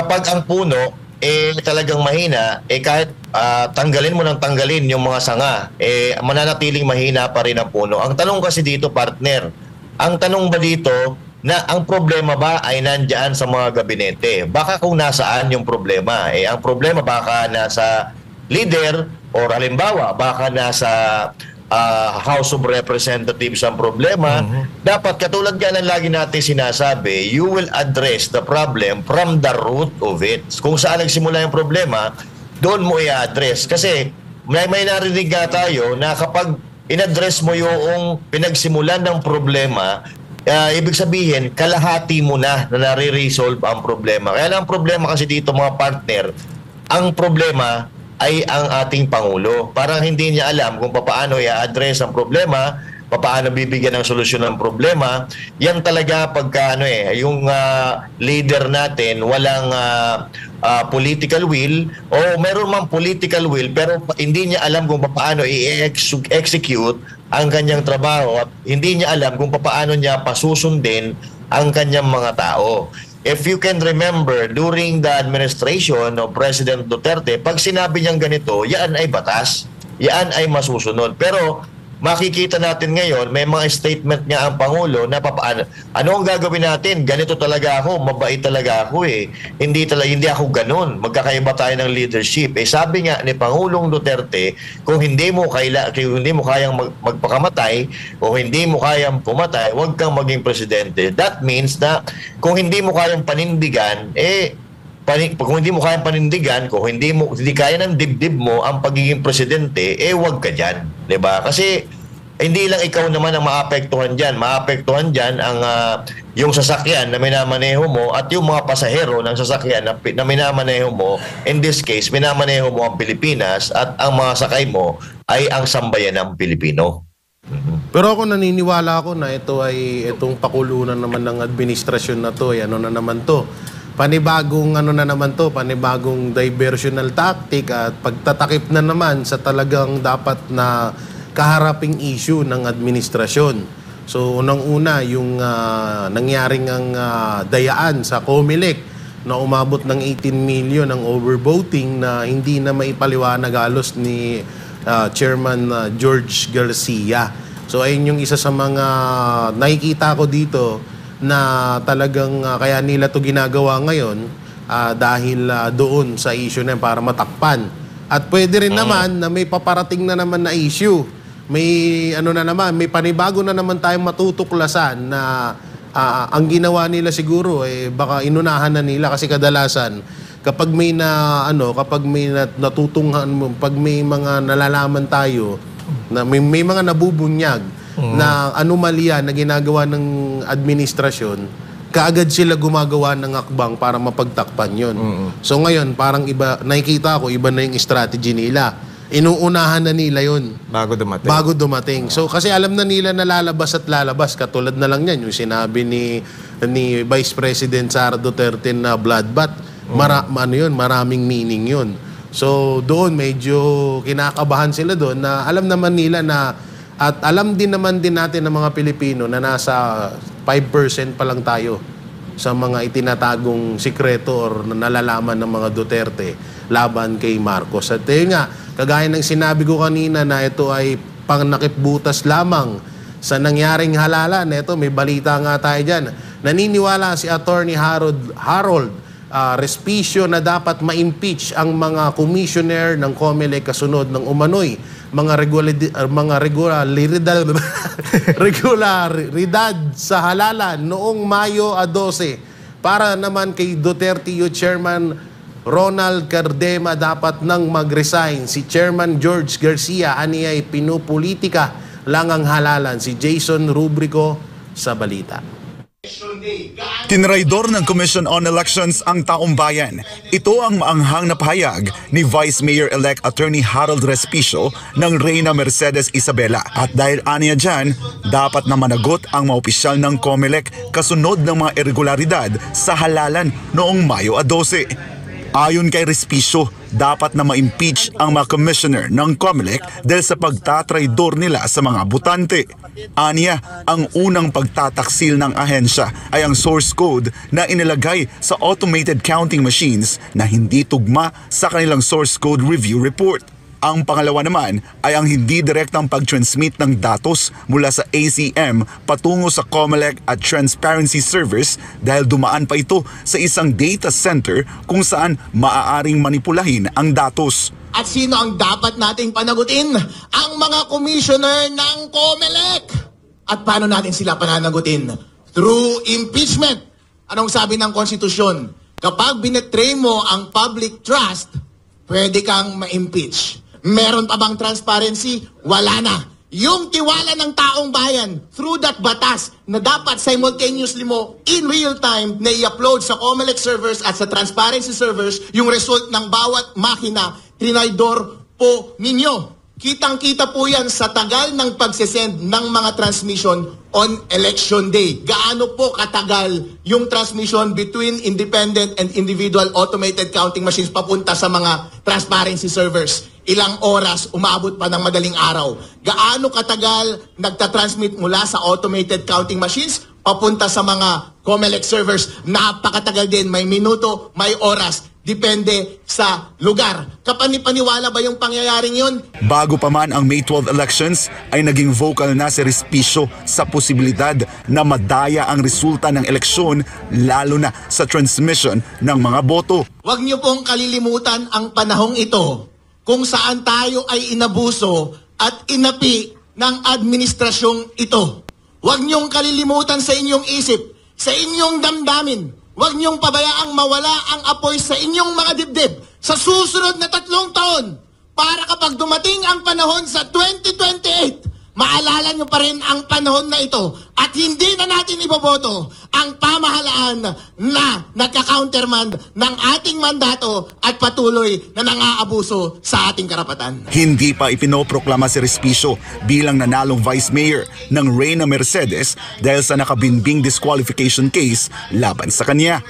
kapag ang puno talagang mahina, kahit tanggalin mo ng tanggalin yung mga sanga, mananatiling mahina pa rin ang puno. Ang tanong kasi dito, partner, ang tanong ba dito na ang problema ba ay nandiyan sa mga gabinete? Baka kung nasaan yung problema. Ang problema baka nasa leader, or halimbawa baka nasa House of Representatives ang problema. Dapat katulad nga ng lagi natin sinasabi, you will address the problem from the root of it. Kung saan nagsimula yung problema, doon mo i-address. Kasi may narinig nga tayo na kapag in-address mo yung pinagsimulan ng problema, ibig sabihin, kalahati mo na nare-resolve ang problema. Kaya lang ang problema kasi dito mga partner, ang problema ay ang ating Pangulo. Parang hindi niya alam kung paano i-address ang problema, paano bibigyan ng solusyon ng problema. Yan talaga pagka yung leader natin walang political will, o meron mang political will pero hindi niya alam kung paano i-execute ang kanyang trabaho at hindi niya alam kung paano niya pasusundin ang kanyang mga tao. If you can remember, during the administration of President Duterte, pag sinabi niyang ganito, yan ay batas, yan ay masusunod. Pero makikita natin ngayon, may mga statement niya ang Pangulo na papaano, ano ang gagawin natin? Ganito talaga ako, mabait talaga ako Hindi ako ganun. Magkakaiba tayo ng leadership. Sabi nga ni Pangulong Duterte, kung hindi mo kayang magpakamatay o hindi mo kayang pumatay, huwag kang maging presidente. That means na kung hindi mo kayang panindigan, kung hindi mo kayang panindigan, kung hindi kaya ng dibdib mo ang pagiging presidente, huwag ka dyan. Diba? Kasi hindi lang ikaw naman ang maapektuhan dyan. Maapektuhan dyan ang yung sasakyan na minamaneho mo at yung mga pasahero ng sasakyan na minamaneho mo. In this case, minamaneho mo ang Pilipinas at ang mga sakay mo ay ang sambayan ng Pilipino. Pero ako naniniwala ako na itong pakulunan naman ng administrasyon na to, ano na naman to, panibagong panibagong diversional tactic at pagtatakip na naman sa talagang dapat na kaharaping issue ng administrasyon. So unang-una yung nangyaring ang dayaan sa COMELEC na umabot ng 18 million ang overvoting na hindi na maipaliwanag halos ni Chairman George Garcia. So ayun yung isa sa mga nakikita ko dito na talagang kaya nila to ginagawa ngayon dahil doon sa issue na para matakpan. At pwede rin naman na may paparating na naman na issue. May may panibago na naman tayong matutuklasan na ang ginawa nila siguro baka inunahan na nila kasi kadalasan kapag may natutunghan mo, pag may mga nalalaman tayo na may mga nabubunyag na anomalya na ginagawa ng administrasyon, kaagad sila gumagawa ng akbang para mapagtakpan yun. So ngayon, parang iba, nakikita ko, iba na yung strategy nila. Inuunahan na nila yun. Bago dumating. So kasi alam na nila na lalabas at lalabas. Katulad na lang yan, yung sinabi ni Vice President Sara Duterte na bloodbath. Maraming meaning yun. So doon medyo kinakabahan sila doon na alam naman nila na at alam din natin ng mga Pilipino na nasa 5% pa lang tayo sa mga itinatagong sikreto or nalalaman ng mga Duterte laban kay Marcos. At nga, kagaya ng sinabi ko kanina na ito ay pangnakipbutas lamang sa nangyaring halalan. Ito, may balita nga tayo dyan. Naniniwala si Attorney Harold Respicio na dapat ma-impeach ang mga commissioner ng COMELEC kasunod ng umano'y mga regularidad sa halalan noong Mayo 12. Para naman kay Duterte Chairman Ronald Cardema dapat nang mag-resign. Si Chairman George Garcia ani ay pinupolitika lang ang halalan. Si Jason Rubrico sa balita. Tinraidor ng Commission on Elections ang taong bayan. Ito ang maanghang na pahayag ni Vice Mayor-elect Attorney Harold Respicio ng Reyna Mercedes Isabela. At dahil aniya dyan, dapat na managot ang mga opisyal ng COMELEC kasunod ng mga irregularidad sa halalan noong Mayo 12. Ayon kay Respicio, dapat na ma-impeach ang mga commissioner ng COMELEC dahil sa pagtatraidor nila sa mga botante. Aniya, ang unang pagtataksil ng ahensya ay ang source code na inilagay sa automated counting machines na hindi tugma sa kanilang source code review report. Ang pangalawa naman ay ang hindi direktang pag-transmit ng datos mula sa ACM patungo sa COMELEC at transparency servers dahil dumaan pa ito sa isang data center kung saan maaaring manipulahin ang datos. At sino ang dapat nating panagutin? Ang mga commissioner ng COMELEC. At paano natin sila pananagutin? Through impeachment. Anong sabi ng konstitusyon? Kapag binetray mo ang public trust, pwede kang ma-impeach. Meron pa bang transparency? Wala na. Yung tiwala ng taong bayan through that batas na dapat simultaneously mo in real time na i-upload sa COMELEC servers at sa transparency servers yung result ng bawat makina, trinaydor po ninyo. Kitang-kita po yan sa tagal ng pagsesend ng mga transmission on election day. Gaano po katagal yung transmission between independent and individual automated counting machines papunta sa mga transparency servers? Ilang oras, umabot pa ng madaling araw. Gaano katagal nagtatransmit mula sa automated counting machines papunta sa mga COMELEC servers? Napakatagal din, may minuto, may oras. Depende sa lugar. Kapani-paniwala ba yung pangyayaring yun? Bago pa man ang May 12 elections ay naging vocal na si Respicio sa posibilidad na madaya ang resulta ng eleksyon lalo na sa transmission ng mga boto. Huwag niyo pong kalilimutan ang panahong ito kung saan tayo ay inabuso at inapi ng administrasyong ito. Huwag niyong kalilimutan sa inyong isip, sa inyong damdamin. Huwag niyong pabayaang mawala ang apoy sa inyong mga dibdib sa susunod na 3 taon para kapag dumating ang panahon sa 2028, maalala niyo pa rin ang panahon na ito at hindi na natin iboboto ang pamahalaan na nagka-countermand ng ating mandato at patuloy na nang-aabuso sa ating karapatan. Hindi pa ipinoproklama si Respicio bilang nanalong Vice Mayor ng Reyna Mercedes dahil sa nakabinbing disqualification case laban sa kanya.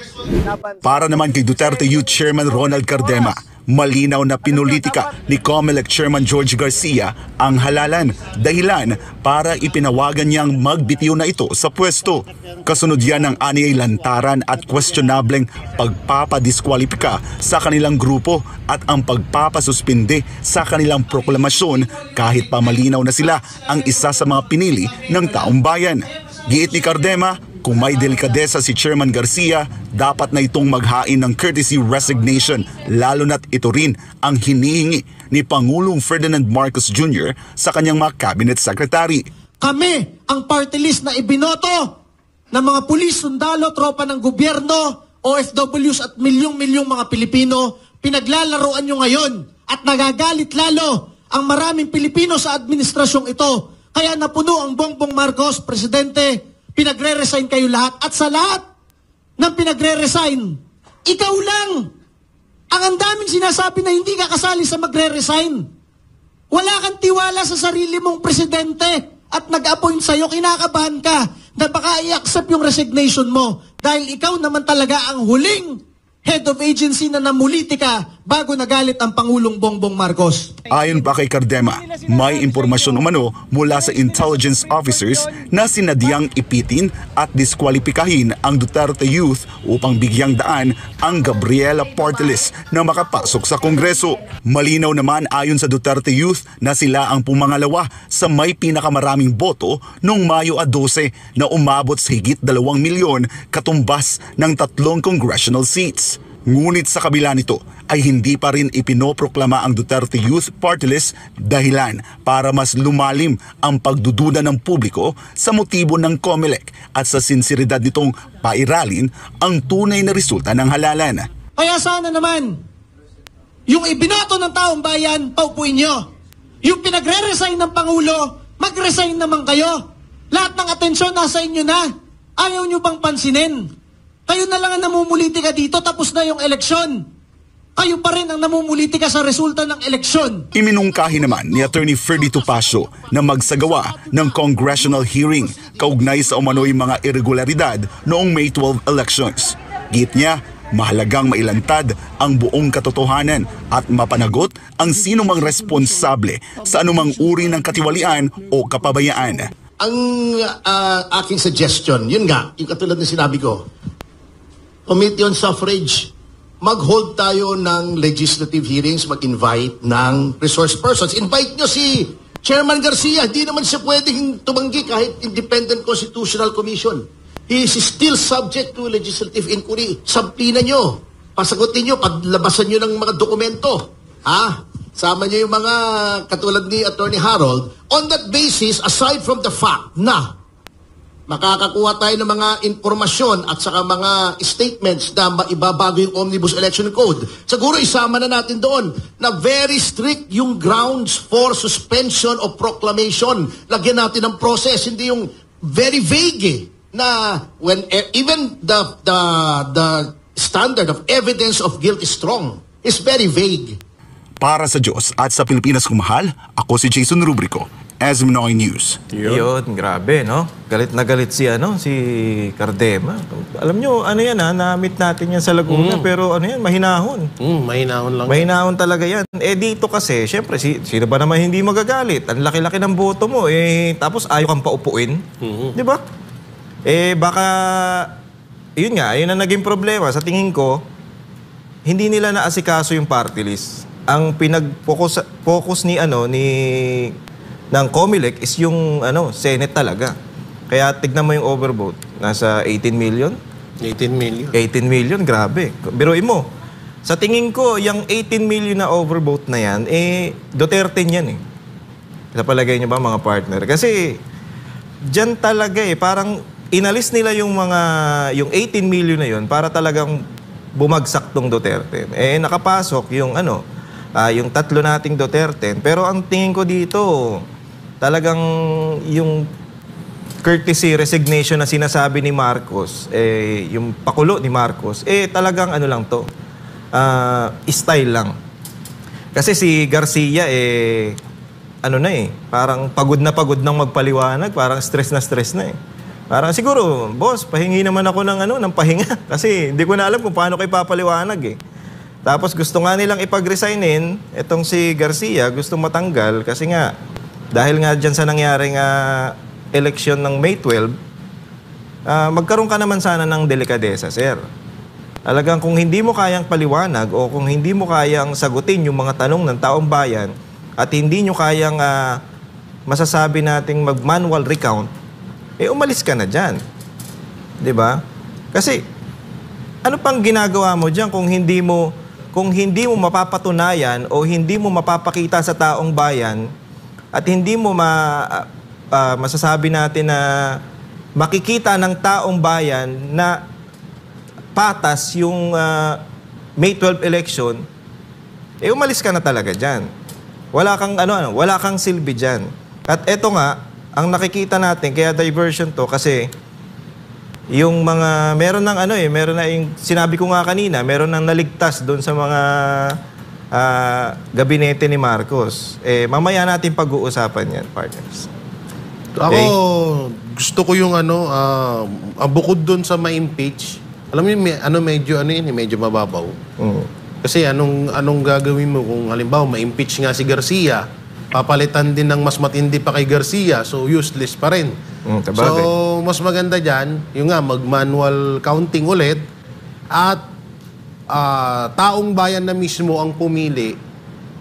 Para naman kay Duterte Youth Chairman Ronald Cardema, malinaw na pinulitika ni COMELEC Chairman George Garcia ang halalan, dahilan para ipinawagan niyang magbitiw na ito sa pwesto. Kasunod yan ng aniyay lantaran at questionableng pagpapadiskwalipika sa kanilang grupo at ang pagpapasuspinde sa kanilang proklamasyon kahit pa malinaw na sila ang isa sa mga pinili ng taong bayan. Giit ni Cardema, kung may delikadesa si Chairman Garcia, dapat na itong maghain ng courtesy resignation lalo na't ito rin ang hinihingi ni Pangulong Ferdinand Marcos Jr. sa kanyang mga cabinet secretary. Kami ang party list na ibinoto ng mga pulis, sundalo, tropa ng gobyerno, OFWs at milyong-milyong mga Pilipino. Pinaglalaroan nyo ngayon at nagagalit lalo ang maraming Pilipino sa administrasyong ito. Kaya napuno ang Bongbong Marcos, Presidente, pinagre-resign kayo lahat. At sa lahat ng pinagre-resign, ikaw lang ang daming sinasabi na hindi ka kasali sa magre-resign. Wala kang tiwala sa sarili mong presidente at nag-appoint sa'yo, kinakabahan ka na baka i-accept yung resignation mo dahil ikaw naman talaga ang huling head of agency na namuliti ka bago nagalit ang Pangulong Bongbong Marcos. Ayon pa kay Cardema, may impormasyon umano mula sa intelligence officers na sinadyang ipitin at diskwalipikahin ang Duterte Youth upang bigyang daan ang Gabriela Porteles na makapasok sa Kongreso. Malinaw naman ayon sa Duterte Youth na sila ang pumangalawa sa may pinakamaraming boto noong Mayo 12 na umabot sa higit 2 milyon katumbas ng 3 congressional seats. Ngunit sa kabila nito ay hindi pa rin ipinoproklama ang Duterte Youth Party List dahilan para mas lumalim ang pagdududa ng publiko sa motibo ng COMELEC at sa sinseridad nitong pairalin ang tunay na resulta ng halalan. Kaya sana naman, yung ibinoto ng taong bayan, paupuin nyo. Yung pinagre-resign ng Pangulo, mag-resign naman kayo. Lahat ng atensyon nasa inyo na. Ayaw nyo bang pansinin? Kayo na lang ang namumulitika dito, tapos na yung eleksyon. Kayo pa rin ang namumulitika sa resulta ng eleksyon. Iminungkahi naman ni Attorney Ferdy Topacio na magsagawa ng congressional hearing kaugnay sa umano'y mga irregularidad noong May 12 elections. Git niya, mahalagang mailantad ang buong katotohanan at mapanagot ang sinumang responsable sa anumang uri ng katiwalian o kapabayaan. Ang aking suggestion, yun nga, yung katulad na sinabi ko, Committee on Suffrage, mag-hold tayo ng legislative hearings, mag-invite ng resource persons. Invite nyo si Chairman Garcia. Hindi naman siya pwedeng tumanggi kahit Independent Constitutional Commission. He is still subject to legislative inquiry. Sampina nyo, pasagutin nyo, paglabasan nyo ng mga dokumento. Sama nyo yung mga katulad ni Attorney Harold. On that basis, aside from the fact na makakakuha tayo ng mga informasyon at saka mga statements na maibabago yung Omnibus Election Code, siguro isama na natin doon na very strict yung grounds for suspension of proclamation. Lagyan natin ng process, hindi yung very vague na when even the standard of evidence of guilt is strong, is very vague. Para sa Diyos at sa Pilipinas kumahal, ako si Jason Rubrico, SMNOY News. Yun, grabe, no? Galit na galit si Cardema. Alam nyo, na-meet natin yan sa Laguna, pero mahinahon. Mahinahon lang. Mahinahon talaga yan. Dito kasi, syempre, sino ba naman hindi magagalit? Ang laki-laki ng boto mo, tapos ayaw kang paupuin. Di ba? Baka, yun nga, yun ang naging problema. Sa tingin ko, hindi nila naasikaso yung party list. Ang pinag-focus ng COMELEC is yung Senate talaga. Kaya tignan mo yung overvote. Nasa 18 million? 18 million. 18 million, grabe. Biruin mo. Sa tingin ko, yung 18 million na overvote na yan, Duterte yan Sa palagay niyo ba, mga partner? Kasi, dyan talaga parang inalis nila yung 18 million na yun para talagang bumagsak tong Duterte. Nakapasok yung yung tatlo nating Duterte. Pero ang tingin ko dito, talagang yung courtesy resignation na sinasabi ni Marcos, yung pakulo ni Marcos, talagang lang to, style lang. Kasi si Garcia, parang pagod nang magpaliwanag, parang stress na. Parang siguro, boss, pahingi naman ako ng pahinga. Kasi hindi ko na alam kung paano kayo papaliwanag Tapos gusto nga nilang ipag-resignin, itong si Garcia, gusto matanggal kasi nga, dahil nga dyan sa nangyaring eleksyon ng May 12, magkaroon ka naman sana ng delikadesa, sir. Talagang kung hindi mo kayang paliwanag o kung hindi mo kayang sagutin yung mga tanong ng taong bayan at hindi nyo kayang masasabi nating mag-manual recount, umalis ka na dyan. Diba? Kasi, ano pang ginagawa mo dyan kung hindi mo mapapatunayan o hindi mo mapapakita sa taong bayan at hindi mo masasabi natin na makikita ng taong bayan na patas yung May 12 election, umalis ka na talaga dyan. Wala kang silbi dyan. At eto nga, ang nakikita natin, kaya diversion to, kasi yung mga, meron na yung, sinabi ko nga kanina, meron nang naligtas doon sa mga gabinete ni Marcos. Mamaya natin pag-uusapan yan, partners. Ako, gusto ko yung bukod doon sa ma-impeach, alam mo medyo mababaw. Kasi anong gagawin mo kung halimbawa ma-impeach nga si Garcia, papalitan din ng mas matindi pa kay Garcia, so useless pa rin. So, mas maganda dyan, yung nga, mag-manual counting ulit at taong bayan na mismo ang pumili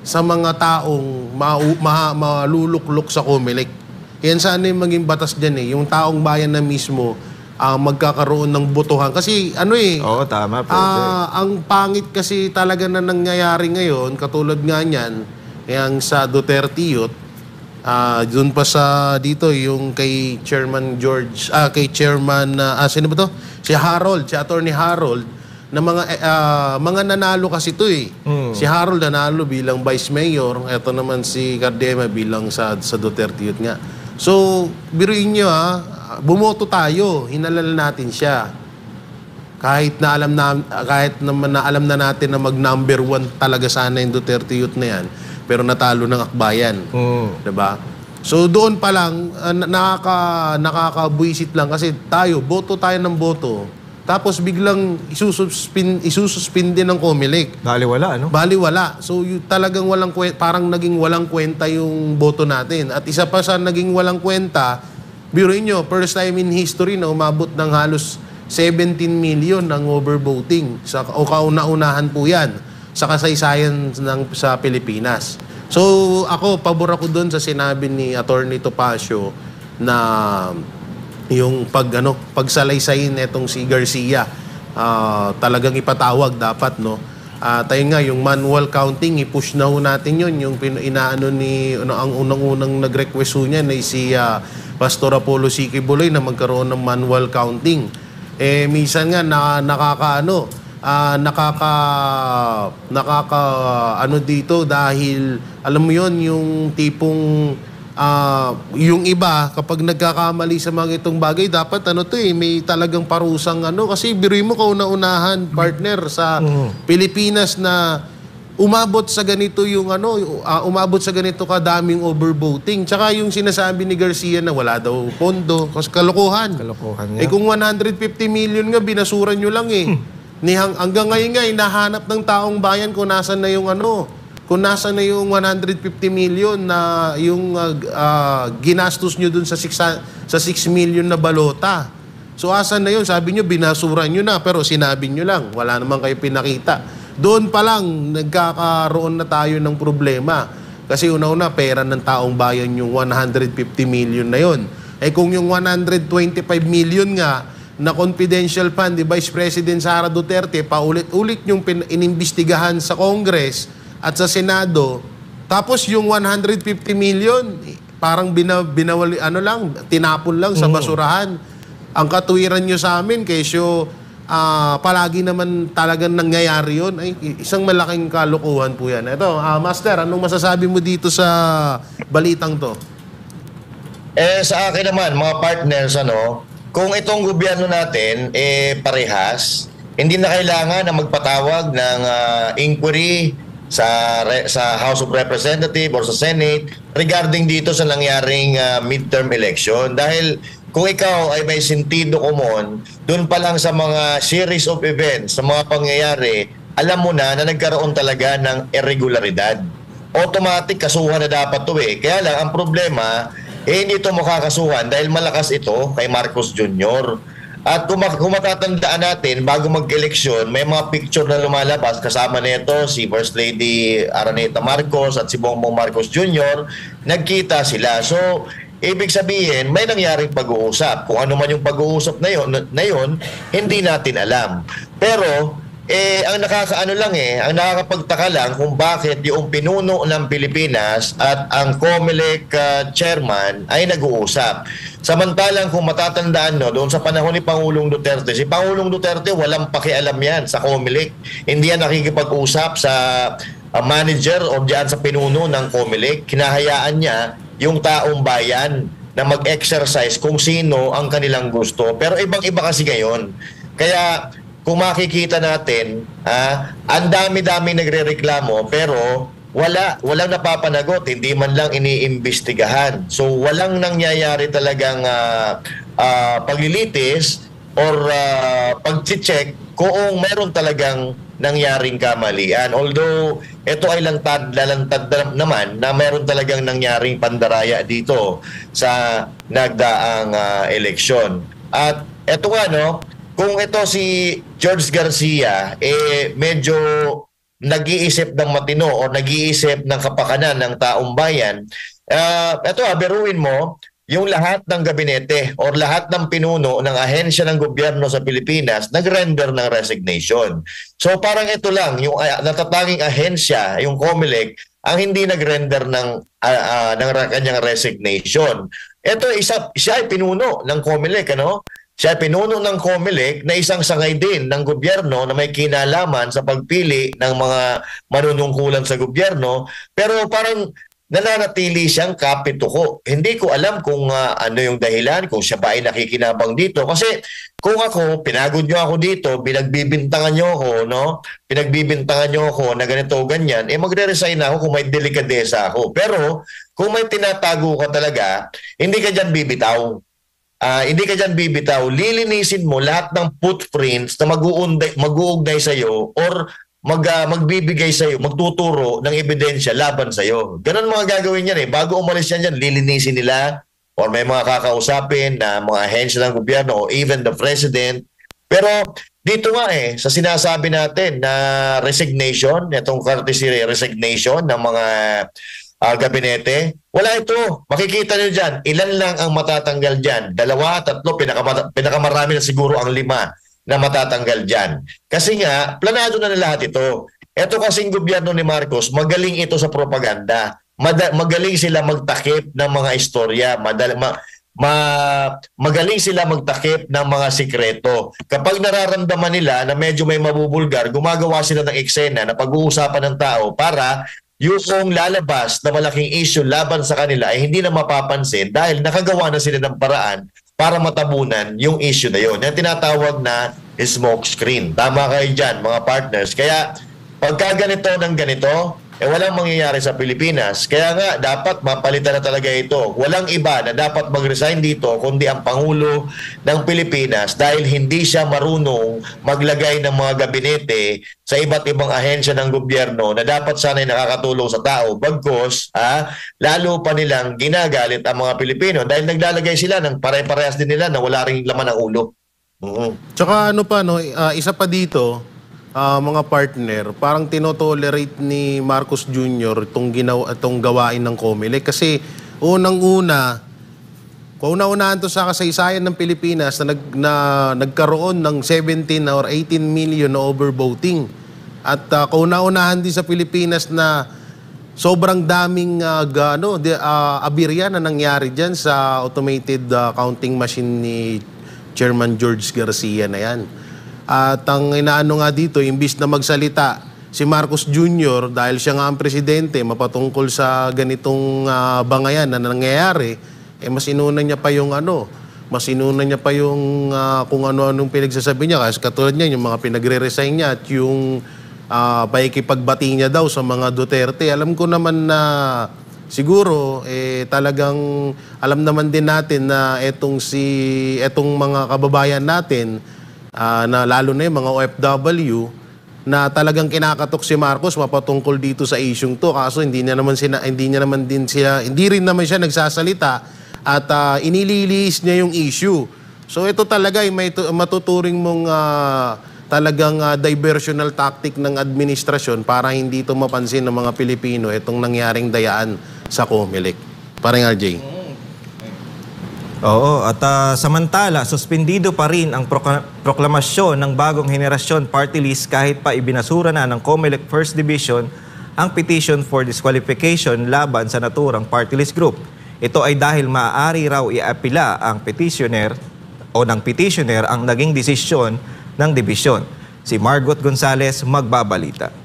sa mga taong maluluklok sa COMELEC. Yan sana yung maging batas dyan yung taong bayan na mismo magkakaroon ng botohan. Kasi Oo, tama. Ang pangit kasi talaga na nangyayari ngayon, katulad nga niyan, yang sa Duterte Youth, doon pa sa dito yung kay Chairman sino ba to? Si Attorney Harold, na mga nanalo kasi to Si Harold nanalo bilang Vice Mayor, eto naman si Cardema bilang sa Duterte Youth nga. So, biruin nyo bumoto tayo, hinalal natin siya. Kahit naman na alam na natin na mag-number 1 talaga sana yung Duterte Youth na yan, pero natalo ng akbayan. Diba? So doon pa lang, nakakabuisit lang kasi boto tayo ng boto. tapos biglang isususpindi ng COMELEC. Baliwala, ano? Baliwala. So talagang parang naging walang kwenta yung boto natin. At isa pa sa naging walang kwenta, biruin nyo, first time in history na umabot ng halos 17 million ang overvoting. O kauna-unahan po yan sa kasaysayan sa Pilipinas. So ako, pabor ako doon sa sinabi ni Attorney Topacio na yung pagsalaysayin netong si Garcia, talagang ipatawag dapat, no? Tayo nga, yung manual counting, i-push na ho natin yun. Yung inaano ang unang-unang nag-request ho niya na si Pastor Apollo C. Kibuloy na magkaroon ng manual counting. Minsan nga dito dahil alam mo yon, yung tipong yung iba kapag nagkakamali sa mga itong bagay, dapat may talagang parusang kasi biruin mo kauna-unahan, partner, sa Pilipinas na umabot sa ganito umabot sa ganito kadaming overvoting. Tsaka yung sinasabi ni Garcia na wala daw pondo, kasi kalokohan. Kalokohan niya. Kung 150 million nga binasuran nyo lang hanggang ngayon nga hinahanap ng taong bayan kung nasan na yung kung nasa na yung 150 million na yung ginastos nyo dun sa 6 million na balota. So asan na yun? Sabi nyo, binasuran nyo na, pero sinabi nyo lang. Wala naman kayo pinakita. Doon pa lang, nagkakaroon na tayo ng problema. Kasi una-una, pera ng taong bayan yung 150 million na yun. Kung yung 125 million nga na confidential fund ni Vice President Sara Duterte, paulit-ulit yung inimbestigahan sa Congress at sa Senado, tapos yung 150 million, parang binawali, tinapon lang sa basurahan. Ang katuwiran nyo sa amin, kesyo, palagi naman talagang nangyayari yun. Ay, isang malaking kalukuhan po yan. Ito, Master, anong masasabi mo dito sa balitang to? Sa akin naman, mga partners, kung itong gobyerno natin, parehas, hindi na kailangan na magpatawag ng inquiry sa House of Representatives or sa Senate regarding dito sa nangyaring midterm election. Dahil kung ikaw ay may sentido komon, dun pa lang sa mga series of events, sa mga pangyayari, alam mo na nagkaroon talaga ng irregularidad. Automatic kasuhan na dapat to Kaya lang, ang problema, hindi ito makakasuhan dahil malakas ito kay Marcos Jr. At kung matatandaan natin, bago mag-eleksyon, may mga picture na lumalabas kasama nito si First Lady Araneta Marcos at si Bongbong Marcos Jr. Nagkita sila. So, ibig sabihin, may nangyaring pag-uusap. Kung ano man yung pag-uusap na yun, hindi natin alam. Pero, ang ang nakakapagtaka lang kung bakit yung pinuno ng Pilipinas at ang COMELEC chairman ay nag-uusap. Samantalang kung matatandaan doon sa panahon ni Pangulong Duterte, si Pangulong Duterte walang pakialam yan sa COMELEC. Hindi yan nakikipag-usap sa manager o diyan sa pinuno ng COMELEC. Kinahayaan niya yung taong bayan na mag-exercise kung sino ang kanilang gusto. Pero ibang-iba kasi ngayon. Kaya kung makikita natin, ang dami-dami nagrereklamo pero walang napapanagot, hindi man lang iniimbestigahan. So walang nangyayari talagang paglilitis or pag-check kung meron talagang nangyaring kamalian. Although ito ay lantad naman na meron talagang nangyaring pandaraya dito sa nagdaang eleksyon. At ito nga kung ito si George Garcia, medyo nag-iisip ng matino o nag-iisip ng kapakanan ng taong bayan, biruin mo, yung lahat ng gabinete o lahat ng pinuno ng ahensya ng gobyerno sa Pilipinas nag-render ng resignation. So parang ito lang, yung natatanging ahensya, yung COMELEC, ang hindi nag-render ng kanyang resignation. Ito, siya ay pinuno ng COMELEC, Siya pinuno ng COMELEC na isang sangay din ng gobyerno na may kinalaman sa pagpili ng mga manunungkulan sa gobyerno, pero parang nananatili siyang kapituko. Hindi ko alam kung ano yung dahilan, kung siya ba ay nakikinabang dito. Kasi kung ako, pinagod nyo ako dito, pinagbibintangan nyo ako, pinagbibintangan nyo ako na ganito o ganyan, magre-resign ako kung may delikadesa ako. Pero kung may tinatago ka talaga, hindi ka dyan bibitaw. hindi ka dyan bibitaw, lilinisin mo lahat ng footprints na mag-uugnay sa'yo or magbibigay sa'yo, magtuturo ng ebidensya laban sa'yo. Ganun mga gagawin yan Bago umalis yan dyan, lilinisin nila or may mga kakausapin na mga ahensya ng gobyerno o even the president. Pero dito nga sa sinasabi natin na resignation, itong courtesy resignation ng mga gabinete, wala ito. Makikita nyo dyan, ilan lang ang matatanggal dyan. 2, 3, pinakamarami na siguro ang 5 na matatanggal dyan. Kasi nga, planado na lahat ito. Ito kasing gobyerno ni Marcos, magaling ito sa propaganda. Magaling sila magtakip ng mga istorya. Magaling sila magtakip ng mga sikreto. Kapag nararamdaman nila na medyo may mabubulgar, gumagawa sila ng eksena na pag-uusapan ng tao para yung lalabas na malaking issue laban sa kanila ay hindi na mapapansin dahil nakagawa na sila ng paraan para matabunan yung issue na yun. Yung tinatawag na smoke screen. Tama kayo dyan, mga partners. Kaya pagka ganito ng ganito, walang mangyayari sa Pilipinas. Kaya nga, dapat mapalitan na talaga ito. Walang iba na dapat mag-resign dito kundi ang Pangulo ng Pilipinas dahil hindi siya marunong maglagay ng mga gabinete sa iba't ibang ahensya ng gobyerno na dapat sana'y nakakatulong sa tao. Bagkos, lalo pa nilang ginagalit ang mga Pilipino dahil naglalagay sila ng pare-parehas din nila na wala ring laman ng ulo. Tsaka isa pa dito, mga partner, parang tinotolerate ni Marcos Jr. itong gawain ng COMELEC kasi kauna-unahan to sa kasaysayan ng Pilipinas na nagkaroon ng 17 or 18 million na overvoting. At kauna-unahan din sa Pilipinas na sobrang daming abirya na nangyari dyan sa automated counting machine ni Chairman George Garcia na yan. At ang inaano nga dito, imbis na magsalita si Marcos Jr. dahil siya nga ang presidente, mapatungkol sa ganitong bangayan na nangyayari, mas inuna niya pa yung kung ano-anong pinagsasabi niya. Kasi katulad niya, yung mga pinagre-resign niya at yung pakikipagbati niya daw sa mga Duterte. Alam ko naman na siguro, talagang alam naman din natin na etong mga kababayan natin, na lalo na yung mga OFW na talagang kinakatok si Marcos mapatungkol dito sa isyung to, kaso hindi rin naman siya nagsasalita at inililiis niya yung issue. So ito talaga ay may matuturing mong talagang diversional tactic ng administrasyon para hindi ito mapansin ng mga Pilipino itong nangyaring dayaan sa COMELEC. Parang RJ. Oo, at samantala, suspendido pa rin ang proklamasyon ng bagong henerasyon party list kahit pa ibinasura na ng COMELEC First Division ang petition for disqualification laban sa naturang party list group. Ito ay dahil maaari raw iapila ang petitioner o ng petitioner ang naging desisyon ng dibisyon. Si Margot Gonzales magbabalita.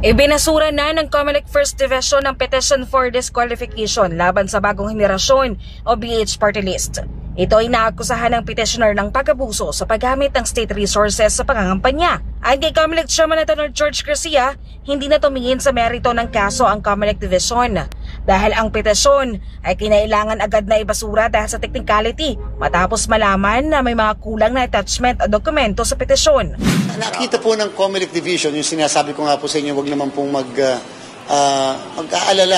Ibinasura na ng COMELEC First Division ang petition for disqualification laban sa bagong henerasyon o BH party list. Ito ay naakusahan ng petitioner ng pag-abuso sa paggamit ng state resources sa pangangampanya. Ang kay COMELEC Chairman Atty. George Garcia, hindi na tumingin sa merito ng kaso ang COMELEC Division dahil ang petisyon ay kinailangan agad na ibasura dahil sa technicality matapos malaman na may mga kulang na attachment o dokumento sa petisyon. Nakita po ng COMELEC Division, yung sinasabi ko nga po sa inyo, wag naman pong mag-aalala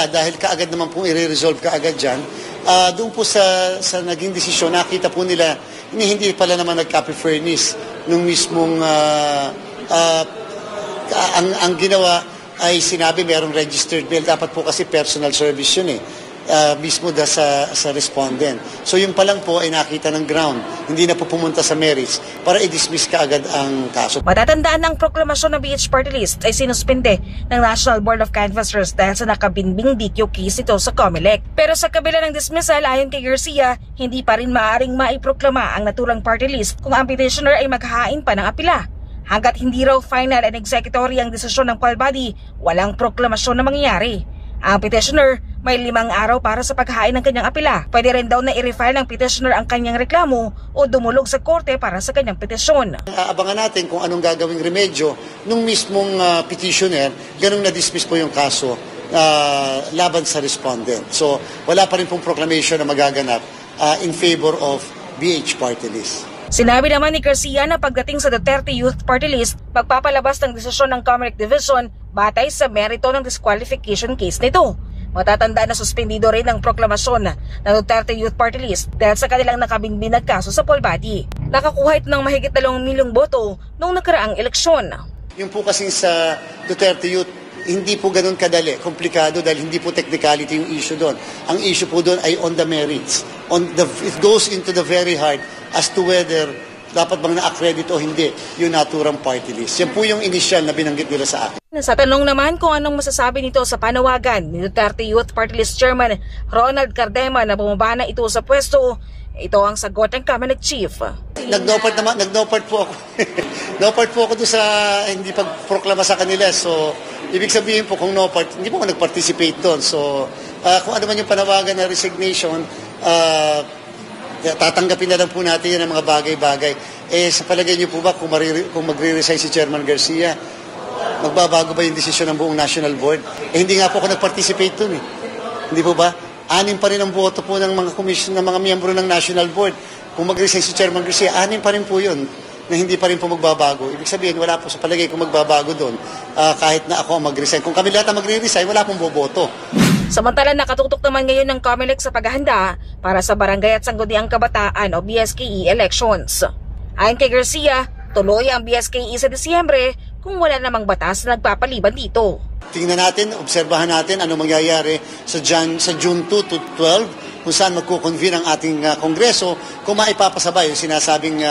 dahil kaagad naman pong i-resolve kaagad dyan. Doon po sa naging desisyon, nakita po nila hindi pala naman nagka-fairness nung mismong ang ginawa ay sinabi merong registered mail. Dapat po kasi personal service yun mismo sa respondent. So yun pa lang po ay nakita ng ground. Hindi na po pumunta sa merits para i-dismiss kaagad ang kaso. Matatandaan ng proklamasyon ng BH Party List ay sinuspende ng National Board of Canvassers dahil sa nakabinbing DQ case ito sa COMELEC. Pero sa kabila ng dismissal ayon kay Garcia, hindi pa rin maaaring maiproklama ang naturang party list kung ang petitioner ay maghahain pa ng apila. Hanggat hindi raw final and executory ang desisyon ng poll body, walang proklamasyon na mangyayari. Ang petitioner may 5 araw para sa paghain ng kanyang apila. Pwede rin daw na i-refile ng petitioner ang kanyang reklamo o dumulog sa korte para sa kanyang petisyon. Abangan natin kung anong gagawing remedyo nung mismong petitioner, ganung na-dismiss po yung kaso laban sa respondent. So wala pa rin pong proclamation na magaganap in favor of BH Party List. Sinabi naman ni Garcia na pagdating sa Duterte Youth Party List, magpapalabas ng desisyon ng Comelec Division batay sa merito ng disqualification case nito. Matatandaan na suspendido rin ang proklamasyon ng Duterte Youth Party List dahil sa kanilang nakabinbin na kaso sa Polbati. Nakakuha ito ng mahigit 2 milyong boto noong nakaraang eleksyon. Yung po kasing sa Duterte Youth, hindi po ganun kadali, komplikado dahil hindi po technicality yung issue doon. Ang issue po doon ay on the merits. It goes into the very heart as to whether dapat bang na-accredit o hindi yung naturang party list. Yan po yung initial na binanggit nila sa akin. Sa tanong naman kung anong masasabi nito sa panawagan ni Duterte Youth Party List Chairman Ronald Cardema na bumaba na ito sa pwesto, ito ang sagot ng Comelec Chief. Nag-no-part po ako. No-part po ako doon sa hindi pagproklama sa kanila. So, ibig sabihin po kung no-part, hindi po ako nag-participate doon. So, kung ano man yung panawagan na resignation, tatanggapin na lang po natin yan ang mga bagay-bagay. Sa palagay niyo po ba kung magre-resign si Chairman Garcia, magbabago ba yung desisyon ng buong National Board? Hindi nga po ako nag-participate doon eh. Hindi po ba? 6 pa rin ang boto po ng mga commission, ng mga miyembro ng National Board. Kung mag-resign si Chairman Garcia, 6 pa rin po yun na hindi pa rin po magbabago. Ibig sabihin, wala po sa palagay kung magbabago doon kahit na ako mag-resign. Kung kami lahat ang magre-resign, wala pong boboto. Samantala, nakatutok naman ngayon ng Comelec sa paghahanda para sa Barangay at Sangguniang Kabataan o BSKE elections. Ayon kay Garcia, tuloy ang BSKE sa Disyembre kung wala namang batas na nagpapaliban dito. Tingnan natin, obserbahan natin ano mangyayari sa June 2 to 12 kung saan magkukonvene ang ating Kongreso kung maipapasabay yung sinasabing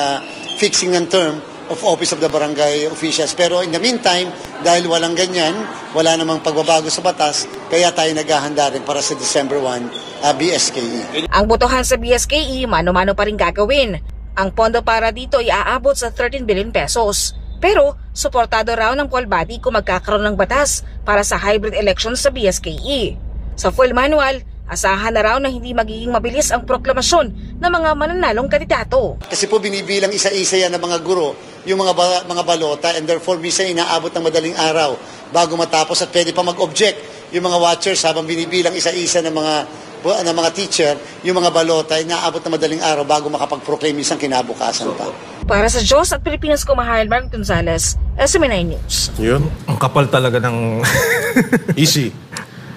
fixing ng term of office of the barangay officials. Pero in the meantime, dahil walang ganyan, wala namang pagbabago sa batas, kaya tayo naghahanda rin para sa December 1 BSKE. Ang botohan sa BSKE, mano-mano pa rin gagawin. Ang pondo para dito ay aabot sa 13 billion pesos. Pero, suportado raw ng Polbati kung magkakaroon ng batas para sa hybrid elections sa BSKE. Sa full manual, asahan na raw na hindi magiging mabilis ang proklamasyon ng mga mananalong kandidato. Kasi po binibilang isa-isa yan ng mga guro, yung mga balota, and therefore minsan inaabot ng madaling araw bago matapos at pwede pa mag-object yung mga watchers habang binibilang isa-isa ng mga teacher, yung mga balota, inaabot ng madaling araw bago makapag-proclaim isang kinabukasan pa. Para sa Diyos at Pilipinas ko, mahal Mark Gonzales, SMNI News. Yun. Ang kapal talaga ng... Easy.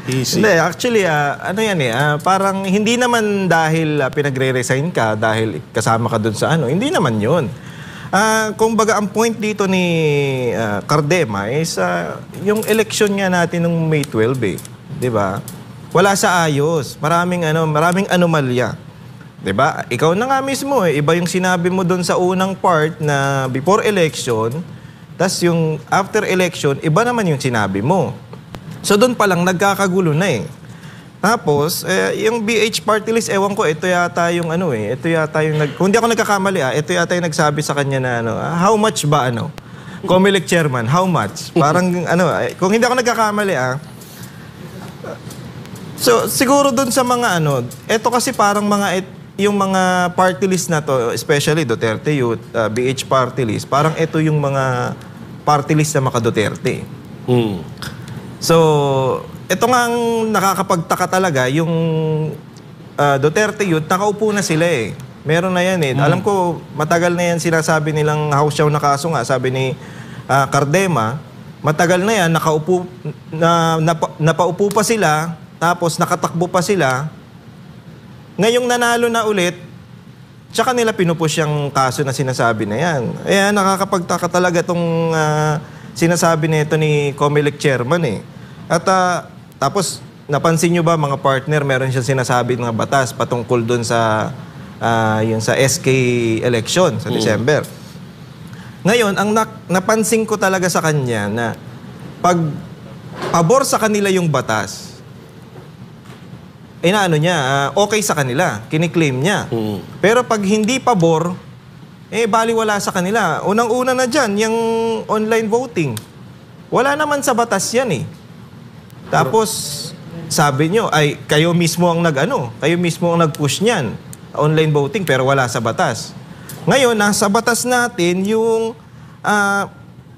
Hindi, actually, ano yan parang hindi naman dahil pinagre-resign ka, dahil kasama ka dun sa ano, hindi naman yun. Kumbaga, ang point dito ni Cardema is yung election nga natin nung May 12 di ba? Wala sa ayos, maraming anomalya. 'Di ba? Ikaw na nga mismo iba yung sinabi mo doon sa unang part na before election, tas yung after election, iba naman yung sinabi mo. So doon pa lang nagkakagulo na Tapos yung BH party list, ewan ko, ito yata yung ito yata yung kung hindi ako nagkakamali ito yata yung nagsabi sa kanya na how much ba Comelec chairman, how much? Parang kung hindi ako nagkakamali so siguro doon sa mga ito kasi parang yung mga party list na to, especially Duterte Youth, BH party list, parang ito yung mga party list na maka-Duterte. So, ito nga ang nakakapagtaka talaga, yung Duterte Youth, nakaupo na sila Meron na yan Alam ko, matagal na yan sinasabi nilang house show na kaso nga, sabi ni Cardema, matagal na yan, nakaupo, napaupo pa sila, tapos nakatakbo pa sila. Ngayong nanalo na ulit, tsaka nila pinupush yung kaso na sinasabi na yan. Nakakapagtaka talaga itong sinasabi nito ni Comelec chairman At tapos, napansin nyo ba mga partner, meron siyang sinasabi ng batas patungkol dun sa yun sa SK election sa December. Ngayon, ang napansin ko talaga sa kanya na pag pabor sa kanila yung batas, okay sa kanila, kiniklaim niya. Pero pag hindi pabor, baliwala sa kanila. Unang-una na dyan, yung online voting. Wala naman sa batas yan Tapos, sabi nyo, kayo mismo ang kayo mismo ang nag-push niyan. Online voting, pero wala sa batas. Ngayon, nasa batas natin yung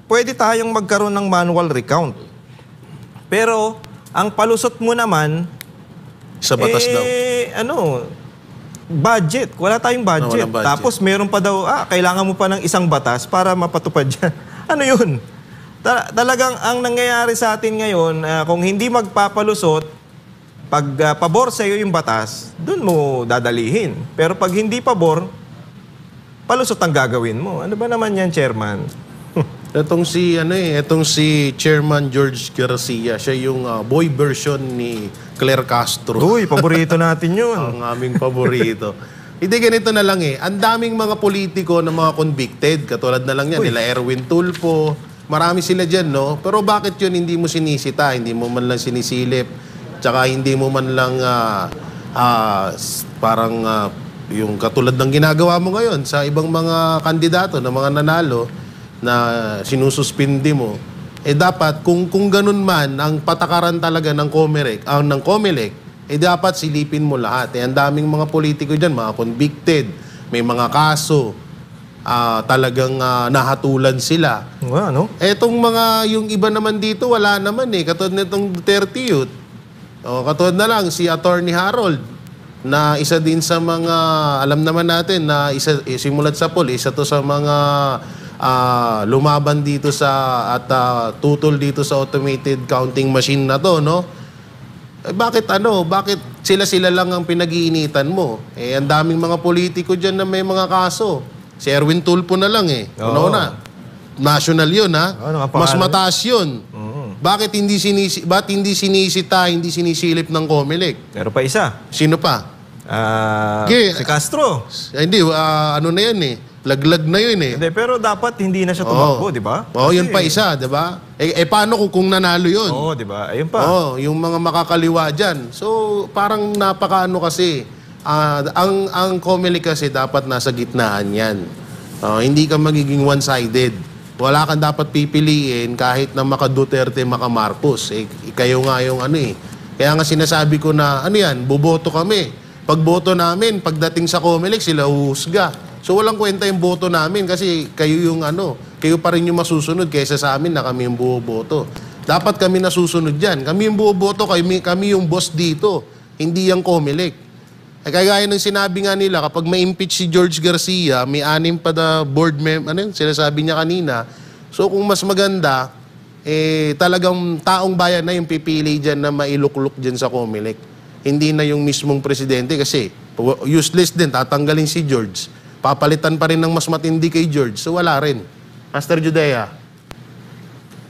pwede tayong magkaroon ng manual recount. Pero, ang palusot mo naman, sa batas daw. budget. Wala tayong budget. Walang budget. Tapos meron pa daw, kailangan mo pa ng isang batas para mapatupad yan. Ano yun? Talagang ang nangyayari sa atin ngayon, kung hindi magpapalusot, pag pabor sa iyo yung batas, dun mo dadalihin. Pero pag hindi pabor, palusot ang gagawin mo. Ano ba naman yan, Chairman? Itong si Chairman George Garcia, siya yung boy version ni Claire Castro. Uy, paborito natin yun. Ang aming paborito. Hindi, ganito na lang Ang daming mga politiko na mga convicted, katulad na lang yan, nila Erwin Tulfo, marami sila dyan, no? Pero bakit yun hindi mo sinisita, hindi mo man lang sinisilip, tsaka hindi mo man lang yung katulad ng ginagawa mo ngayon sa ibang mga kandidato na mga nanalo na sinususpindi mo. Dapat, kung ganun man, ang patakaran talaga ng COMELEC, dapat silipin mo lahat. Ang daming mga politiko dyan, mga convicted, may mga kaso, talagang nahatulan sila. Ano? Etong yung iba naman dito, wala naman Katulad nitong Duterte Youth. Katulad na lang, si Attorney Harold, na isa din sa mga, alam naman natin, na simulat sa isa to sa mga lumaban dito at tutol dito sa automated counting machine na to, no? Bakit sila lang ang pinag-iinitan mo? Ang daming mga politiko dyan na may mga kaso. Si Erwin Tulfo na lang Una, national yun, ha? Mas mataas yun. Bakit hindi sinisita, hindi sinisilip ng COMELEC? Meron pa isa. Sino pa? Si Castro. Hindi, ano na yan Laglag na yun Hindi, pero dapat hindi na siya tumakbo, di ba? Yun pa isa, di ba? Paano kung nanalo yun? Di ba? Ayun pa. Yung mga makakaliwa dyan. So, parang napakaano kasi. Ang COMELEC kasi dapat nasa gitnaan yan. Hindi ka magiging one-sided. Wala kang dapat pipiliin kahit na maka-Duterte, maka-Marcos. Kayo nga yung Kaya nga sinasabi ko na, boboto kami. Pag boto namin, pagdating sa COMELEC, sila uhusga. So walang kwenta yung boto namin kasi kayo yung kayo pa rin yung masusunod kaysa sa amin na kami yung buoboto. Dapat kami nasusunod dyan. Kami yung buoboto, kami yung boss dito. Hindi yung COMELEC. Kagaya ng sinabi nga nila, kapag ma-impeach si George Garcia, may 6 pa na board member, sinasabi niya kanina. So kung mas maganda, talagang taong bayan na yung pipili dyan na mailukluk dyan sa COMELEC. Hindi na yung mismong presidente kasi useless din, tatanggalin si George. Papalitan pa rin ng mas matindi kay George. So wala rin. Master Judea.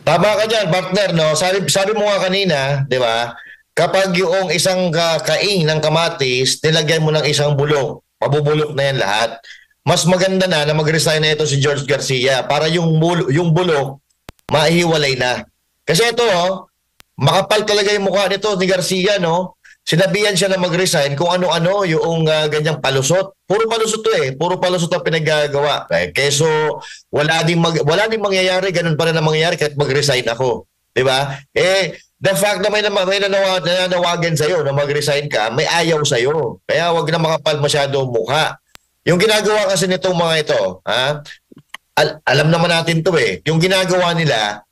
Tama ka dyan, partner, no? Sabi mo nga kanina, di ba? Kapag yung isang kaing ng kamatis, nilagyan mo ng isang bulok, mabubulok na yan lahat. Mas maganda na mag-resign na ito si George Garcia para yung bulok, maihiwalay na. Kasi ito, makapal talaga yung mukha nito ni Garcia, no? Sinabihan siya na mag-resign kung ano-ano yung ganyang palusot. Puro palusot to Puro palusot ang pinaggagawa. Keso wala din mangyayari, ganun pa rin ang mangyayari kahit mag-resign ako. 'Di ba? The fact na may nananawagan sa'yo na mag-resign ka, may ayaw sa'yo. Kaya wag na makapal masyado ang mukha. Yung ginagawa kasi nitong mga ito, alam naman natin to Yung ginagawa nila,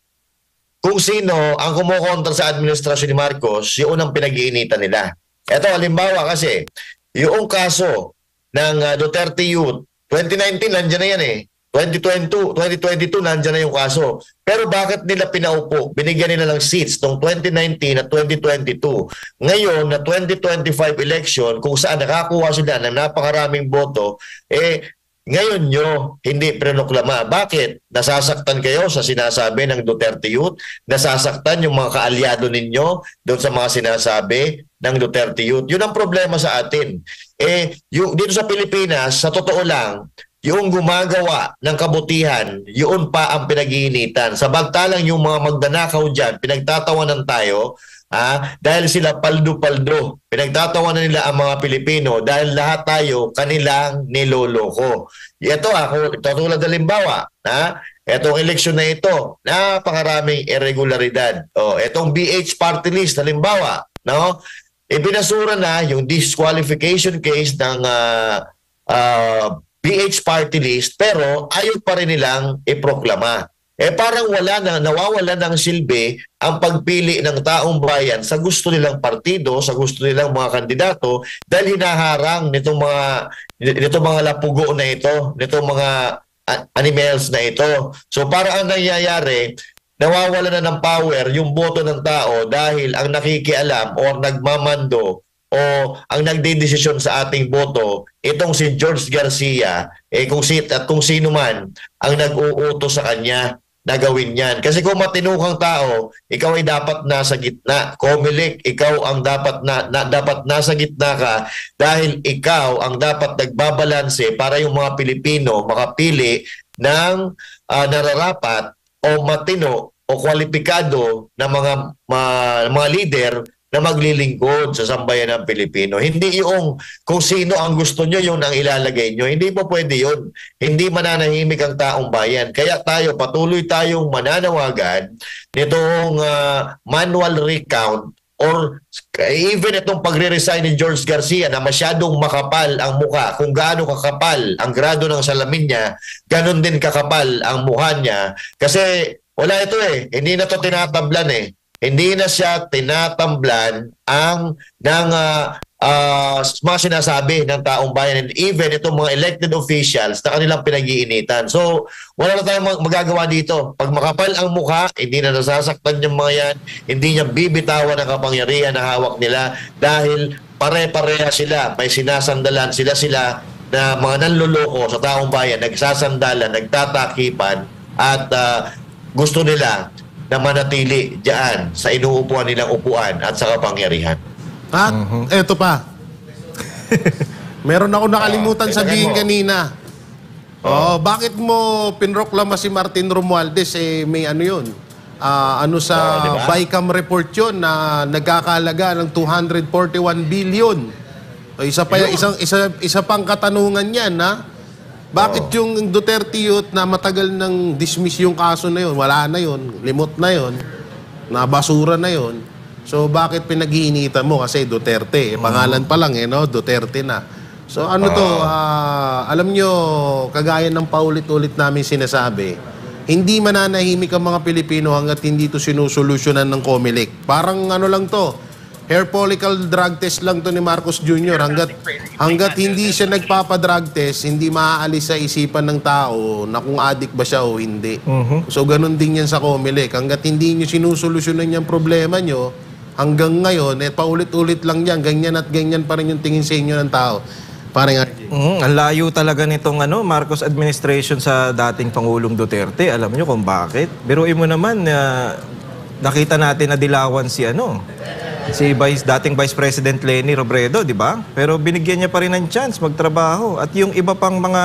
kung sino ang kumukontra sa administrasyon ni Marcos, yun ang pinag-iinitan nila. Ito, halimbawa kasi, yung kaso ng Duterte Youth, 2019, nandiyan na yan 2022, nandiyan na yung kaso. Pero bakit nila pinaupo? Binigyan nila ng seats noong 2019 at 2022. Ngayon, na 2025 election, kung saan nakakuha sila ng napakaraming boto, ngayon nyo hindi prinoklama. Bakit? Nasasaktan kayo sa sinasabi ng Duterte Youth? Nasasaktan yung mga kaalyado ninyo doon sa mga sinasabi ng Duterte Youth? Yun ang problema sa atin. Dito sa Pilipinas, sa totoo lang, yung gumagawa ng kabutihan, yun pa ang pinag-iinitan. Samantalang yung mga magdanakaw dyan, pinagtatawanan tayo, dahil sila paldo-paldo. Pinagtatawanan nila ang mga Pilipino dahil lahat tayo kanilang niloloko. Ito tulad ng limbawa, itong eleksyon na ito, napakaraming irregularidad. Itong BH party list, halimbawa, no? Ibinasura na yung disqualification case ng BH party list pero ayaw pa rin nilang iproklama. parang nawawala ng silbi ang pagpili ng taong bayan sa gusto nilang partido, sa gusto nilang mga kandidato dahil hinaharang nitong mga lapugo na ito, nitong mga animals na ito. So para ang nangyayari, nawawala na ng power yung boto ng tao dahil ang nakikialam o nagmamando o ang nagdedesisyon sa ating boto, itong si George Garcia, kung sino man ang nag-uutos sa kanya na gawin yan. Kasi kung matinukang tao, ikaw ay dapat nasa gitna. Comelec, ikaw ang dapat nasa gitna ka dahil ikaw ang dapat nagbabalanse para yung mga Pilipino makapili ng nararapat o matino o kwalipikado na mga leader na maglilingkod sa sambayan ng Pilipino. Hindi yung kung sino ang gusto nyo, yung ang ilalagay nyo. Hindi po pwede yun. Hindi mananahimik ang taong bayan. Kaya patuloy tayong mananawagan nitong manual recount or even itong pagre-resign ni George Garcia na masyadong makapal ang muka. Kung gaano kakapal ang grado ng salamin niya, ganun din kakapal ang mukha niya. Kasi wala ito hindi na to tinatablan Hindi na siya tinatamblan ng mga sinasabi ng taong bayan and even itong mga elected officials na kanilang pinag-iinitan. So, wala na tayong magagawa dito. Pag makapal ang mukha, hindi na nasasaktan yung mga yan, hindi niya bibitawan ang kapangyarihan na hawak nila dahil pare-pareha sila, may sinasandalan sila na mga nanloloko sa taong bayan, nagsasandalan, nagtatakipan at gusto nila na manatili diyan sa inuupuan nilang upuan at sa kapangyarihan. At eto pa. Meron ako nakalimutan sabihin kanina. Bakit mo pinroklama si Martin Romualdez may ano yun? Sa diba? BICAM report yun na nagkakalaga ng 241 billion. Isa pang katanungan yan, Bakit yung Duterte Youth na matagal nang dismiss yung kaso na yun, wala na yun, limot na yun, nabasura na yun. So bakit pinag-iinitan mo? Kasi Duterte, pangalan pa lang Duterte na. So alam nyo, kagaya ng paulit-ulit namin sinasabi, hindi mananahimik ang mga Pilipino hanggat hindi ito sinusolusyonan ng Comelec. Parang lang to, hair follicle drug test lang to ni Marcos Jr. Hanggat hindi siya nagpapadrug test, hindi maaalis sa isipan ng tao na kung addict ba siya o hindi. So ganun din yan sa Comelec. Hanggat hindi nyo sinusolusyonan yung problema nyo, hanggang ngayon, paulit-ulit lang yan, ganyan at ganyan pa rin yung tingin sa inyo ng tao. Parang ang layo talaga nitong Marcos administration sa dating Pangulong Duterte. Alam nyo kung bakit? Biruin mo naman, nakita natin na dilawan si dating Vice President Leni Robredo, di ba? Pero binigyan niya pa rin ng chance magtrabaho. At yung iba pang mga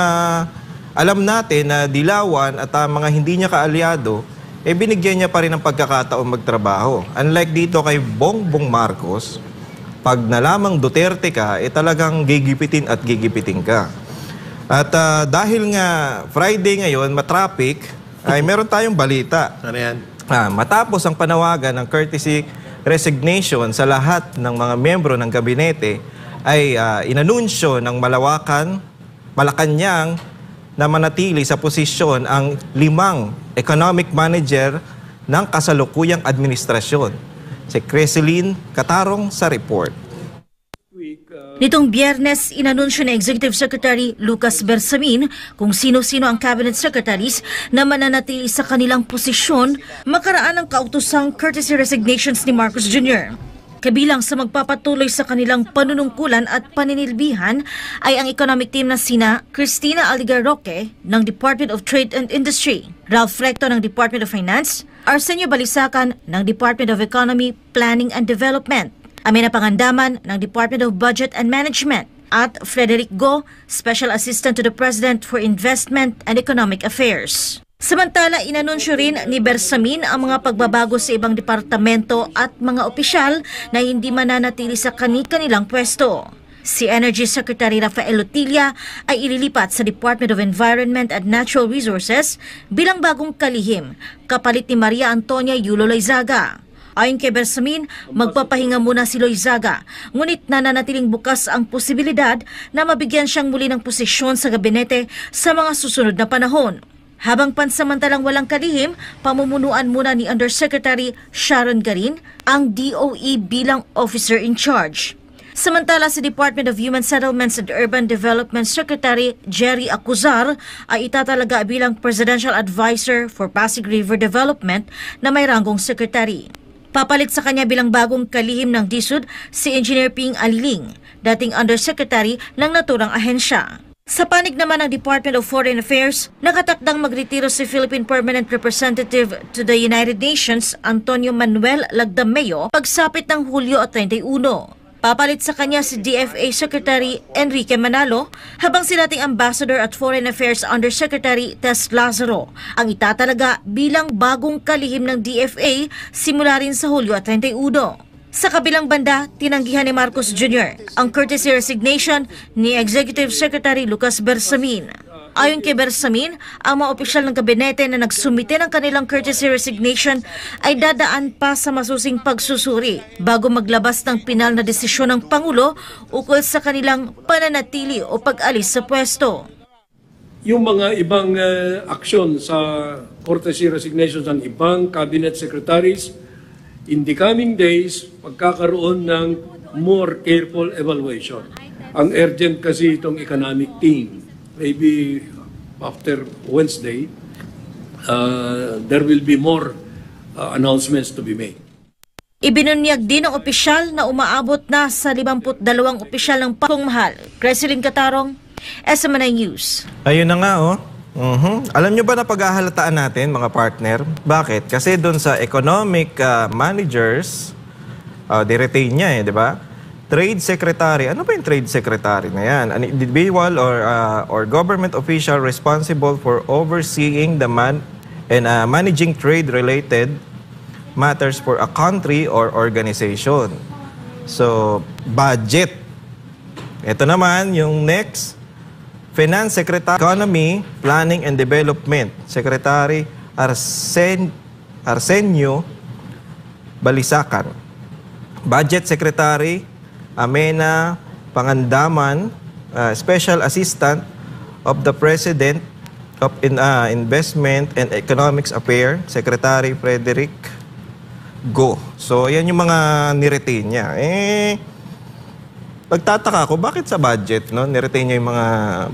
alam natin na dilawan at mga hindi niya kaalyado, binigyan niya pa rin ng pagkakataon magtrabaho. Unlike dito kay Bongbong Marcos, pag nalamang Duterte ka, talagang gigipitin at gigipitin ka. At dahil nga Friday ngayon, matraffic, ay meron tayong balita. Ano yan? Matapos ang panawagan ng courtesy resignation sa lahat ng mga miyembro ng gabinete, ay inanunsyo ng Malacanang na manatili sa posisyon ang 5 economic manager ng kasalukuyang administrasyon. Si Creseline Catarong sa report. Nitong Biyernes, inanunsyo ni Executive Secretary Lucas Bersamin kung sino-sino ang cabinet secretaries na mananatili sa kanilang posisyon makaraan ng kautosang courtesy resignations ni Marcos Jr. Kabilang sa magpapatuloy sa kanilang panunungkulan at paninilbihan ay ang economic team na sina Cristina Aligarroque ng Department of Trade and Industry, Ralph Recto ng Department of Finance, Arsenio Balisacan ng Department of Economy, Planning and Development, Amina Pangandaman ng Department of Budget and Management, at Frederick Go, Special Assistant to the President for Investment and Economic Affairs. Samantala, inanunsyo rin ni Bersamin ang mga pagbabago sa ibang departamento at mga opisyal na hindi mananatili sa kanilang pwesto. Si Energy Secretary Rafael Lutilla ay ililipat sa Department of Environment and Natural Resources bilang bagong kalihim, kapalit ni Maria Antonia Yulo Loizaga. Ayon kay Bersamin, magpapahinga muna si Loizaga, ngunit nananatiling bukas ang posibilidad na mabigyan siyang muli ng posisyon sa gabinete sa mga susunod na panahon. Habang pansamantalang walang kalihim, pamumunuan muna ni Undersecretary Sharon Garin ang DOE bilang officer in charge. Samantala si Department of Human Settlements and Urban Development Secretary Jerry Acuzar ay itatalaga bilang Presidential Advisor for Pasig River Development na may ranggong sekretary. Papalit sa kanya bilang bagong kalihim ng DSUD si Engineer Ping Aliling, dating Undersecretary ng naturang ahensya. Sa panig naman ng Department of Foreign Affairs, nakatakdang magretiro si Philippine Permanent Representative to the United Nations Antonio Manuel Lagdameo pagsapit ng Hulyo 31. Papalit sa kanya si DFA Secretary Enrique Manalo, habang si dating Ambassador at Foreign Affairs Undersecretary Tess Lazaro ang itatalaga bilang bagong kalihim ng DFA simula rin sa Hulyo 31. Sa kabilang banda, tinanggihan ni Marcos Jr. ang courtesy resignation ni Executive Secretary Lucas Bersamin. Ayon kay Bersamin, ang mga opisyal ng gabinete na nagsumite ng kanilang courtesy resignation ay dadaan pa sa masusing pagsusuri bago maglabas ng pinal na desisyon ng Pangulo ukol sa kanilang pananatili o pag-alis sa pwesto. Yung mga ibang aksyon sa courtesy resignations ng ibang cabinet secretaries, in the coming days, pagkakaroon ng more careful evaluation. Ang urgent kasi itong economic team. Maybe after Wednesday, there will be more announcements to be made. Ibinunyag din ng opisyal na umaabot na sa 52 opisyal ng pangmahal. Creseline Catarong, SMNI News. Ayun na nga, oh. Alam nyo ba na paghahalataan natin, mga partner? Bakit? Kasi doon sa economic managers, di-retain niya di ba? Trade secretary. Ano ba yung trade secretary na yan? An individual or government official responsible for overseeing the managing trade-related matters for a country or organization. So, budget. Ito naman, yung next, Finance Secretary, Economy, Planning and Development, Secretary Arsenio Balisacan. Budget Secretary, Amena Pangandaman, Special Assistant of the President of Investment and Economics Affairs, Secretary Frederick Go. So, yan yung mga niretain niya. Pagtataka ako, bakit sa budget, no? Niretain niya yung mga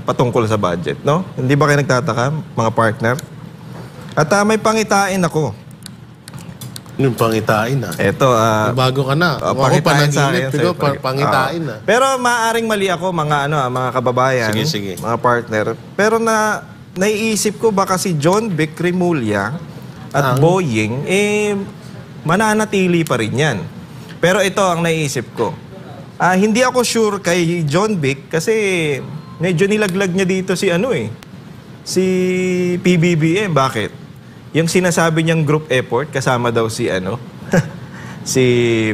patungkol sa budget, no? Hindi ba kayo nagtataka, mga partner? At may pangitain ako. Yung pangitain na. Ito, bago ka na. Ako panaginip, pero pangitain na. Pero maaaring mali ako, mga kababayan, sige. mga partner. Pero naiisip ko baka si John Vic Rimulya at Boying, mananatili pa rin yan. Pero ito ang naiisip ko. Hindi ako sure kay John Vic kasi medyo nilaglag niya dito si si PBBM. Bakit? Yung sinasabi niyang group effort, kasama daw si si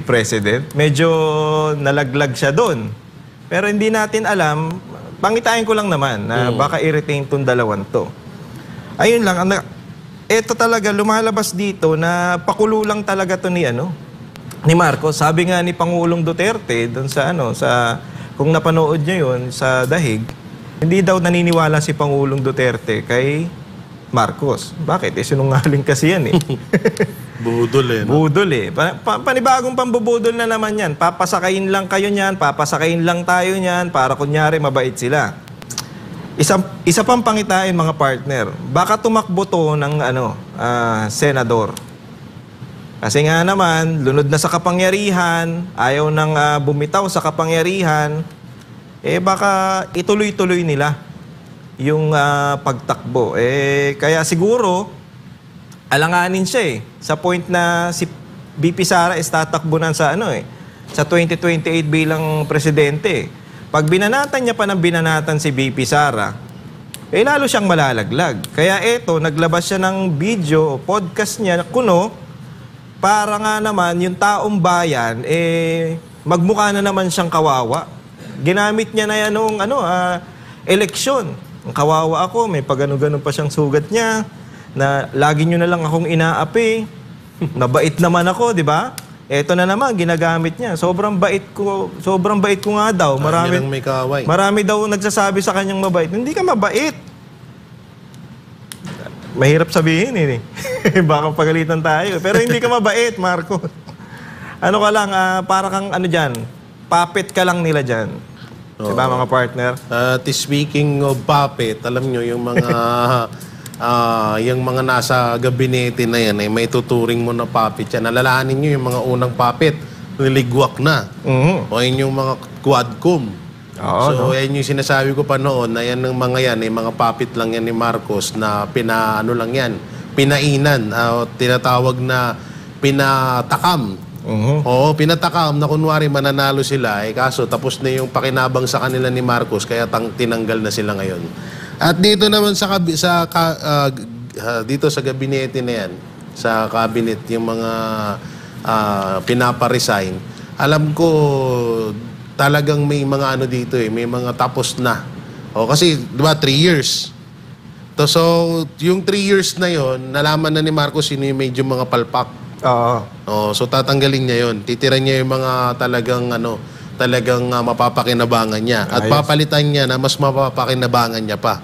President, medyo nalaglag siya doon. Pero hindi natin alam, pangitain ko lang naman na baka i-retain tong dalawan to. Ayun lang, ito talaga lumalabas dito na pakulo lang talaga to ni Marcos. Sabi nga ni Pangulong Duterte doon sa kung napanood niyo yun sa Dahig, hindi daw naniniwala si Pangulong Duterte kay Marcos. Bakit? Sinungaling kasi yan Budol no? Budol panibagong pambubudol na naman yan. Papasakayin lang kayo niyan, papasakayin lang tayo niyan para kunyari mabait sila. Isa pang pangitain, mga partner. Baka tumakbo to ng senador. Kasi nga naman, lunod na sa kapangyarihan, ayaw nang bumitaw sa kapangyarihan, baka ituloy-tuloy nila yung pagtakbo. Kaya siguro, alanganin siya sa point na si BP Sara tatakbo na sa sa 2028 bilang presidente. Pag binanatan niya pa ng binanatan si BP Sara, lalo siyang malalaglag. Kaya naglabas siya ng video o podcast niya kuno, para nga naman yung taong bayan, magmukha na naman siyang kawawa. Ginamit niya na yan noong eleksyon. Ang kawawa ako, may pagano-gano pa siyang sugat niya, na lagi nyo na lang akong inaapi. Nabait naman ako, di ba? Eto na naman, ginagamit niya. Sobrang bait ko nga daw. Marami daw nagsasabi sa kanyang mabait. Hindi ka mabait. Mahirap sabihin eh. Baka pagalitan tayo. Pero hindi ka mabait, Marcos. Ano ka lang, para kang ano dyan, puppet ka lang nila dyan. Diba mga partner? Speaking of puppet, alam nyo, yung mga yung mga nasa gabinete na yan, may tuturing mo na puppet yan. Alalahanin nyo yung mga unang puppet, niligwak na. O yun yung mga quadcom. So yan yung sinasabi ko pa noon, na yan ng mga yan, mga puppet lang yan ni Marcos na ano lang yan, pinainan, tinatawag na pinatakam. Oo, pinatakam na kunwari mananalo sila, kaso tapos na yung pakinabang sa kanila ni Marcos, kaya tinanggal na sila ngayon. At dito naman dito sa gabinete na yan, sa cabinet, yung mga pinaparesign, alam ko talagang may mga ano dito may mga tapos na. Kasi diba 3 years. So yung 3 years na yon, nalaman na ni Marcos sino yung medyo mga palpak. So tatanggalin niya yon. Titira niya yung mga talagang mapapakinabangan niya. At papalitan niya na mas mapapakinabangan niya pa.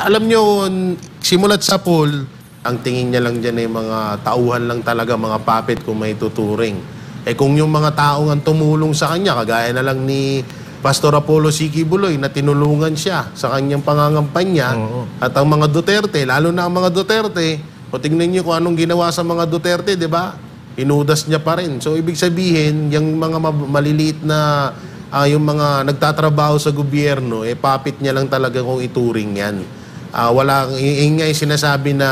Alam niyo, simulat sa poll, ang tingin niya lang dyan ay mga tauhan lang talaga, mga puppet kung may tuturing. Kung yung mga taong ang tumulong sa kanya, kagaya na lang ni Pastor Apollo C. Quiboloy na tinulungan siya sa kanyang pangangampanya, at ang mga Duterte, lalo na ang mga Duterte, tingnan niyo kung anong ginawa sa mga Duterte, di ba? Inudas niya pa rin. So, ibig sabihin, yung mga maliliit na, yung mga nagtatrabaho sa gobyerno, puppet niya lang talaga kung ituring yan. Yung sinasabi na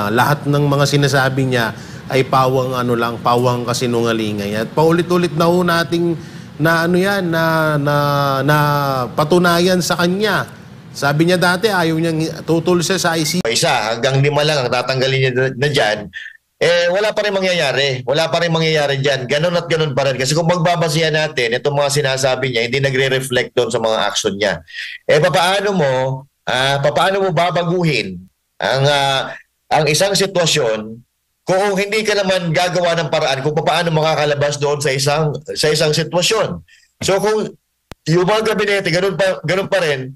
lahat ng mga sinasabi niya ay pawang kasinungalingan. At paulit-ulit na nating patunayan sa kanya. Sabi niya dati, ayaw niyang tutol siya sa ICC. 1 hanggang 5 lang ang tatanggalin niya na dyan, wala pa rin mangyayari. Wala pa rin mangyayari dyan. Ganun at ganun pa rin. Kasi kung magbabasihan natin, itong mga sinasabi niya, hindi nagre-reflect doon sa mga action niya. Paano mo babaguhin ang isang sitwasyon kung hindi ka naman gagawa ng paraan kung paano makakalabas doon sa isang sitwasyon. So kung yung mga gabinete, ganun pa rin,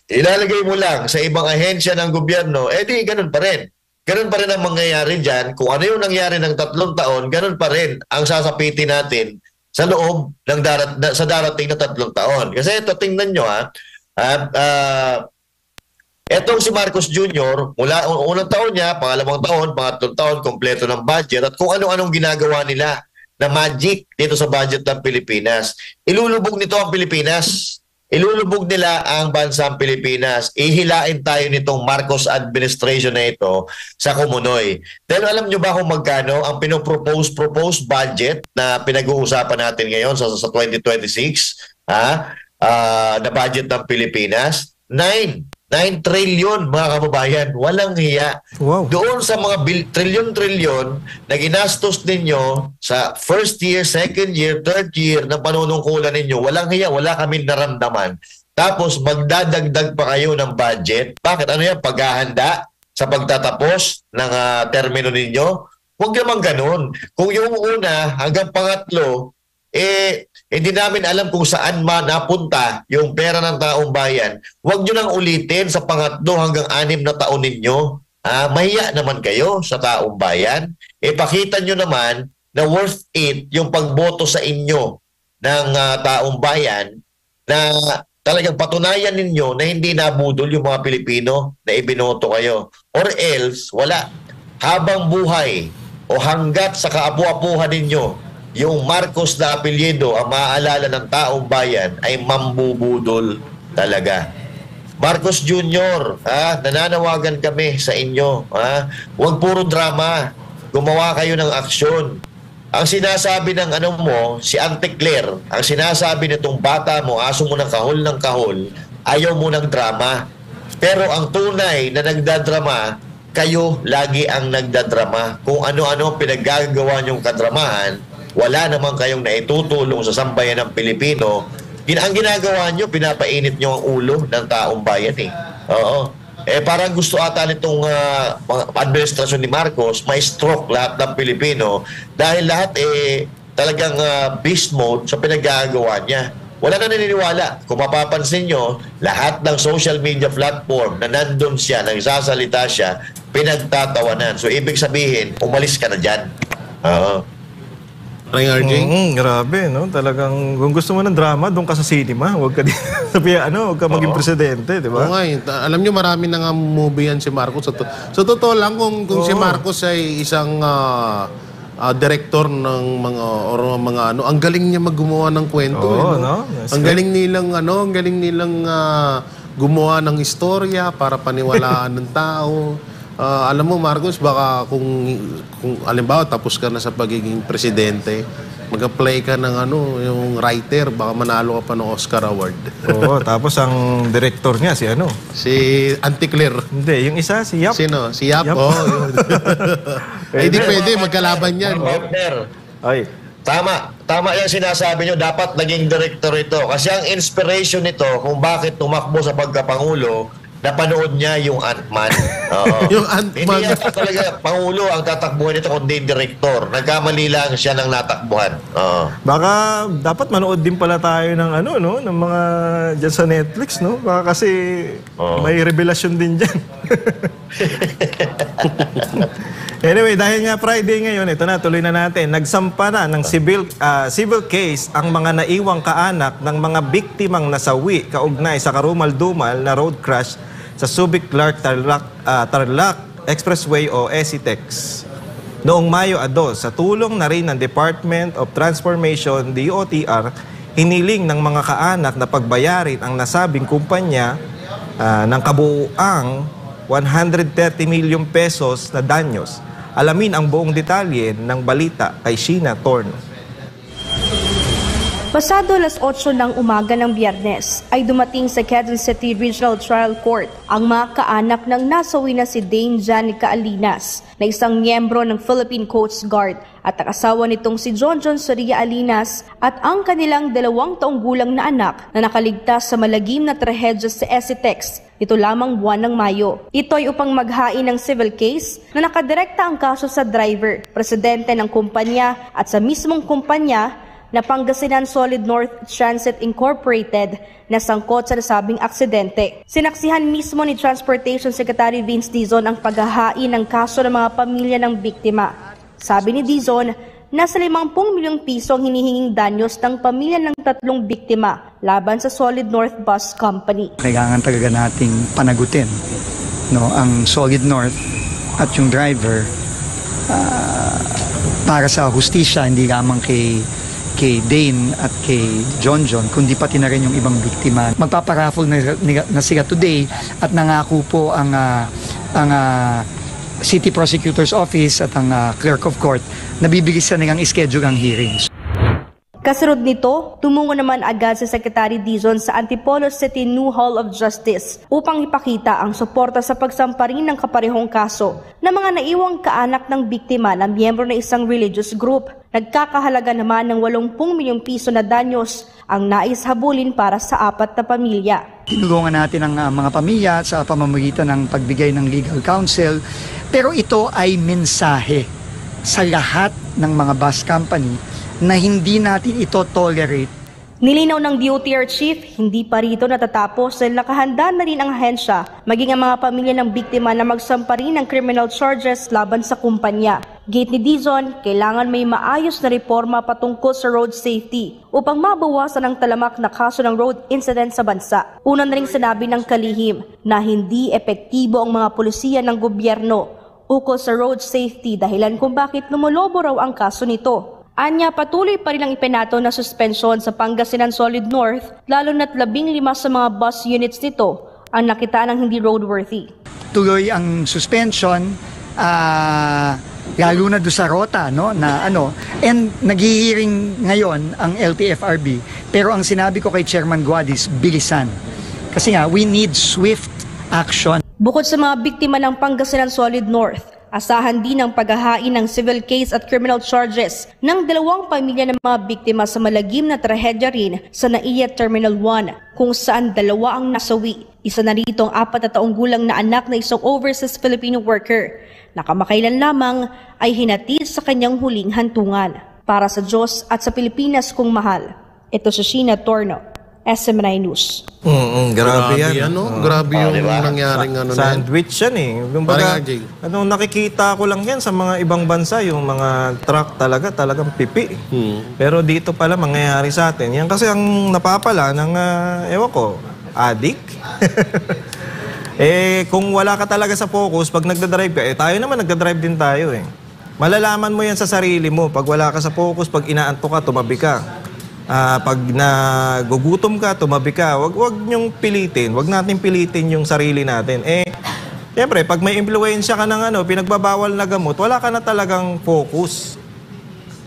ilalagay mo lang sa ibang ahensya ng gobyerno, di ganun pa rin. Ganun pa rin ang mangyayari dyan. Kung ano yung nangyari ng 3 taon, ganun pa rin ang sasapitin natin sa loob ng sa darating na 3 taon. Kasi ito, tingnan nyo etong si Marcos Jr., mula unang taon niya, pangalawang taon, pangatlong taon, kompleto ng budget, at kung ano-anong ginagawa nila na magic dito sa budget ng Pilipinas. Ilulubog nito ang Pilipinas. Ilulubog nila ang bansang Pilipinas. Ihilain tayo nitong Marcos administration na ito sa Kumunoy. Dahil alam nyo ba kung magkano ang proposed budget na pinag-uusapan natin ngayon sa 2026 na budget ng Pilipinas? 9 trillion, mga kababayan. Walang hiya. Wow. Doon sa mga trilyon-trilyon na ginastos ninyo sa first year, second year, third year na panunungkulan ninyo, walang hiya, wala kami naramdaman. Tapos magdadagdag pa kayo ng budget. Bakit? Ano yan? Paghahanda sa pagtatapos ng termino ninyo? Huwag naman ganun. Kung yung una hanggang pangatlo, hindi namin alam kung saan napunta yung pera ng taong bayan. Huwag nyo nang ulitin sa pangatlo hanggang 6 na taon ninyo. Mahiya naman kayo sa taong bayan. Pakita nyo naman na worth it yung pagboto sa inyo ng taong bayan na talagang patunayan ninyo na hindi nabudol yung mga Pilipino na ibinoto kayo. Or else, wala. Habang buhay o hanggat sa kaapu-apuhan ninyo, yung Marcos na apelyido ang maaalala ng taong bayan ay mambubudol talaga. Marcos Jr., nananawagan kami sa inyo. Huwag puro drama. Gumawa kayo ng aksyon. Ang sinasabi ng si Auntie Claire, ang sinasabi nitong bata mo, aso mo ng kahol, ayaw mo ng drama. Pero ang tunay na nagdadrama, kayo lagi ang nagdadrama. Kung ano-ano pinaggagawa niyong kadramahan, wala naman kayong naitutulong sa sambayan ng Pilipino. Ang ginagawa nyo, pinapainit nyo ang ulo ng taong bayan Oo. Parang gusto ata nitong administrasyon ni Marcos, may stroke lahat ng Pilipino dahil lahat talagang beast mode sa pinagagawa niya. wala na naniniwala. Kung mapapansin nyo, lahat ng social media platform na nandun siya, nagsasalita siya, pinagtatawanan. So, ibig sabihin, umalis ka na dyan. RJ? Grabe, no? Talagang, kung gusto mo ng drama, doon ka sa cinema. Huwag ka huwag ka maging presidente, di ba? Oo nga, alam nyo, marami na nga movie yan si Marcos. So, totoo lang, kung si Marcos ay isang director ng mga ang galing niya maggumawa ng kwento. No? Ang galing nilang gumawa ng istorya para paniwalaan ng tao. Alam mo, Marcos, baka kung alimbawa tapos ka na sa pagiging presidente, mag-apply ka ng yung writer, baka manalo ka pa ng Oscar Award. Oo, tapos ang director niya, si Auntie Claire. Hindi, yung isa, si Yap. Sino? Si Yap? Yun. Ay, di pwede, magkalaban yan. Partner. Ay. Tama yung sinasabi nyo, dapat naging director ito. Kasi ang inspiration nito kung bakit tumakbo sa pagkapangulo, napanood niya yung Ant-Man. Yung Ant-Man. Hindi yan talaga Pangulo ang tatakbuhan nito kundi direktor. Nagkamali lang siya ng natakbuhan. Baka dapat manood din pala tayo ng ng mga dyan sa Netflix, no? Baka kasi may revelasyon din dyan. Anyway, dahil nga Friday ngayon, ito na, tuloy na natin. Nagsampa na ng civil case ang mga naiwang kaanak ng mga biktimang nasawi kaugnay sa karumal-dumal na road crash sa Subic-Clark Tarlac Expressway o SCTEX. Noong Mayo 2, sa tulong na rin ng Department of Transformation, DOTR, hiniling ng mga kaanak na pagbayarin ang nasabing kumpanya ng kabuuang 130 million pesos na danyos. Alamin ang buong detalye ng balita kay Sheena Torno. Pasado alas 8 ng umaga ng Biyernes ay dumating sa Quezon City Regional Trial Court ang mga kaanak ng nasawi na si Dane Janica Alinas na isang miyembro ng Philippine Coast Guard at ang asawa nitong si John Soria Alinas at ang kanilang 2 taong gulang na anak na nakaligtas sa malagim na trahedya sa SCTEX ito lamang buwan ng Mayo. Ito ay upang maghain ng civil case na nakadirekta ang kaso sa driver, presidente ng kumpanya at sa mismong kumpanya na Pangasinan Solid North Transit Incorporated na sangkot sa nasabing aksidente. Sinaksihan mismo ni Transportation Secretary Vince Dizon ang paghahain ng kaso ng mga pamilya ng biktima. Sabi ni Dizon, nasa 50 milyong piso ang hinihinging danyos ng pamilya ng 3 biktima laban sa Solid North Bus Company. Kailangan talaga nating panagutin ang Solid North at yung driver para sa hustisya, hindi lamang kay Dane at kay John, kundi pati na rin yung ibang biktima. Magpaparaffle na sila today at nangako po ang City Prosecutor's Office at ang Clerk of Court na bibilisan nilang schedule ang hearings. Kasunod nito, tumungo naman agad si Secretary Dizon sa Antipolo City New Hall of Justice upang ipakita ang suporta sa pagsampa rin ng kaparehong kaso ng mga naiwang kaanak ng biktima na miyembro ng isang religious group. Nagkakahalaga naman ng 80 milyong piso na danyos ang nais habulin para sa 4 na pamilya. Tinulungan natin ang mga pamilya sa pamamagitan ng pagbigay ng legal counsel, pero ito ay mensahe sa lahat ng mga bus company na hindi natin ito tolerate. Nilinaw ng DOTR Chief, hindi pa rito natatapos dahil nakahanda na rin ang ahensya, maging ang mga pamilya ng biktima na magsampa rin ng criminal charges laban sa kumpanya. Gate ni Dizon, kailangan may maayos na reforma patungkol sa road safety upang mabawasan ang talamak na kaso ng road incident sa bansa. Una na rin sinabi ng kalihim na hindi epektibo ang mga pulisiya ng gobyerno ukol sa road safety dahilan kung bakit lumulobo raw ang kaso nito. Anya, patuloy pa rin ang ipinato na suspensyon sa Pangasinan Solid North, lalo na't 15 sa mga bus units nito ang nakitaan ng hindi roadworthy. Tuloy ang suspension, lalo na doon sa rota, and naghihiring ngayon ang LTFRB. Pero ang sinabi ko kay Chairman Guadis, bilisan. Kasi nga, we need swift action. Bukod sa mga biktima ng Pangasinan Solid North, asahan din ang paghahain ng civil case at criminal charges ng 2 pamilya ng mga biktima sa malagim na trahedya rin sa NAIA Terminal 1 kung saan 2 ang nasawi. Isa na rito ang 4 na taong gulang na anak na isang overseas Filipino worker na kamakailan lamang ay hinatid sa kanyang huling hantungan. Para sa Diyos at sa Pilipinas kong mahal, Ito si Sheena Torno, SMNI News. Grabe yan. Grabe yung diba? nangyaring Sandwich yan eh. Kumbaga, nakikita ko lang yan sa mga ibang bansa, yung mga truck talagang pipi. Pero dito pala mangyayari sa atin. Yan kasi ang napapala ng, ewan ko, addict. Kung wala ka talaga sa focus, pag nagdadrive ka, tayo naman nagdadrive din tayo eh. Malalaman mo yan sa sarili mo. Pag wala ka sa focus, pag inaantok ka, tumabi ka. Pag nagugutom ka, tumabi ka. Wag niyong pilitin. Wag natin pilitin yung sarili natin. Siyempre, pag may impluwensya ka ng pinagbabawal na gamot, wala ka na talagang focus.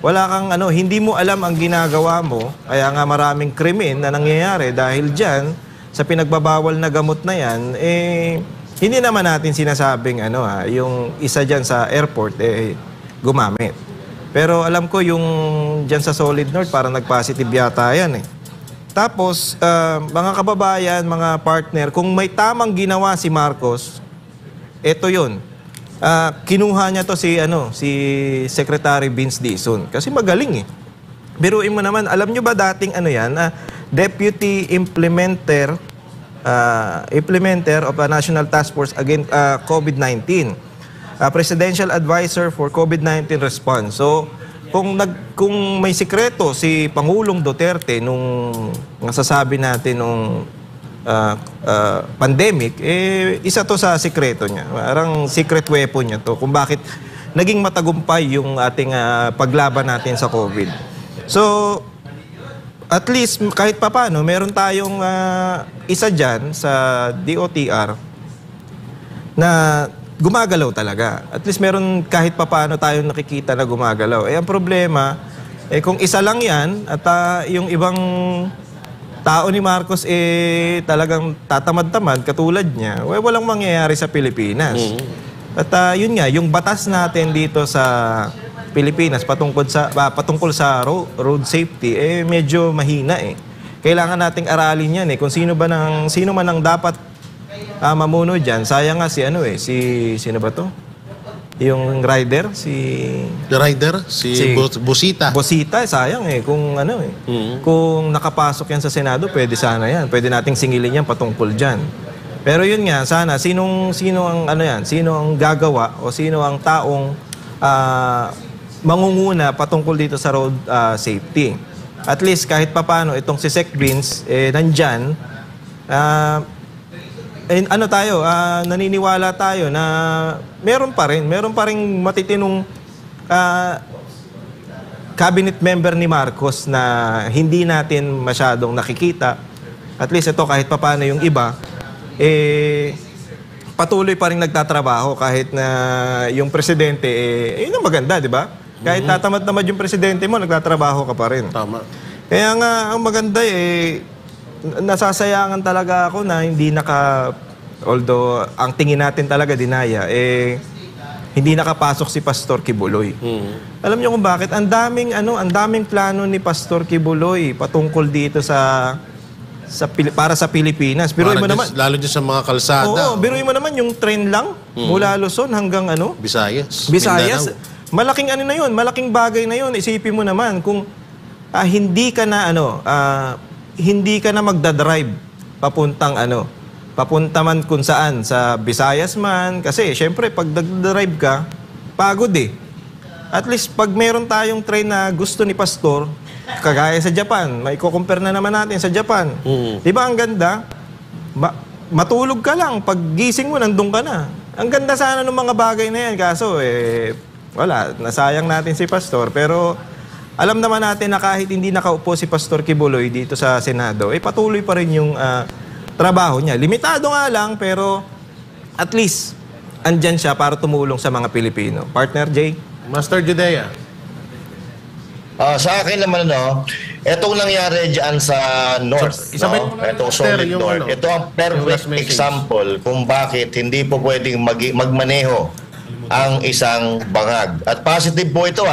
Wala kang hindi mo alam ang ginagawa mo. Kaya nga maraming krimen na nangyayari dahil dyan, sa pinagbabawal na gamot na yan, hindi naman natin sinasabing yung isa dyan sa airport, gumamit. Pero alam ko yung dyan sa Solid North, parang nag-positive yata yan eh. Tapos, mga kababayan, mga partner, kung may tamang ginawa si Marcos, eto yun. Kinuha niya to si Secretary Vince Dizon. Kasi magaling eh. Biruin mo naman, alam nyo ba dating Deputy Implementer of a National Task Force Against COVID-19. Presidential Advisor for COVID-19 Response. So, kung may sikreto si Pangulong Duterte nung nasasabi natin nung pandemic, isa to sa sikreto niya. Parang secret weapon niya to kung bakit naging matagumpay yung ating paglaban natin sa COVID. So, at least kahit papano, meron tayong isa dyan sa DOTR na gumagalaw talaga. At least meron kahit papano tayong nakikita na gumagalaw. Ang problema, kung isa lang yan at yung ibang tao ni Marcos talagang tatamad-tamad katulad niya, walang mangyayari sa Pilipinas. At yun nga, yung batas natin dito sa Pilipinas patungkol sa road safety medyo mahina eh. Kailangan nating aralin yan eh kung sino man ang dapat mamuno diyan. Sayang nga sino ba to? Yung rider si Busita. Busita, sayang eh kung kung nakapasok yan sa Senado, pwede sana yan. Pwede nating singilin yan patungkol diyan. Pero yun nga, sana sino ang gagawa o sino ang taong mangunguna patungkol dito sa road safety. At least kahit papano itong si Sec Vince nandyan, naniniwala tayo na meron pa ring matitinong cabinet member ni Marcos na hindi natin masyadong nakikita. At least ito kahit papano yung iba patuloy pa rin nagtatrabaho kahit na yung presidente yun ang maganda, di ba? Kahit tatamad-tamad yung presidente mo, nagtatrabaho ka pa rin. Tama. Kaya nga, ang maganda nasasayangan talaga ako na hindi although ang tingin natin talaga dinaya, hindi nakapasok si Pastor Kibuloy. Alam niyo kung bakit? Ang daming plano ni Pastor Kibuloy patungkol dito para sa Pilipinas. Biruin mo naman, lalo dyan sa mga kalsada. Oo, biruin mo naman yung train lang mula Luzon hanggang Visayas. Mindanao. Malaking na yun, malaking bagay na yun. Isipin mo naman kung hindi ka na magdadrive papunta man kung saan, sa Visayas man. Kasi syempre pag nagdadrive ka, pagod eh. At least pag meron tayong train na gusto ni Pastor, kagaya sa Japan, may compare na naman natin sa Japan. Di ba ang ganda? Matulog ka lang, pag gising mo, nandun ka na. Ang ganda sana ng mga bagay na yan, kaso wala, nasayang natin si Pastor. Pero alam naman natin na kahit hindi nakaupo si Pastor Kibuloy dito sa Senado, patuloy pa rin yung trabaho niya. Limitado nga lang, pero at least andyan siya para tumulong sa mga Pilipino. Partner Jay? Master Judea. Sa akin naman, etong nangyari dyan sa North, etong Solid North, ito ang perfect example kung bakit hindi po pwedeng magmaneho ang isang bangag. At positive po ito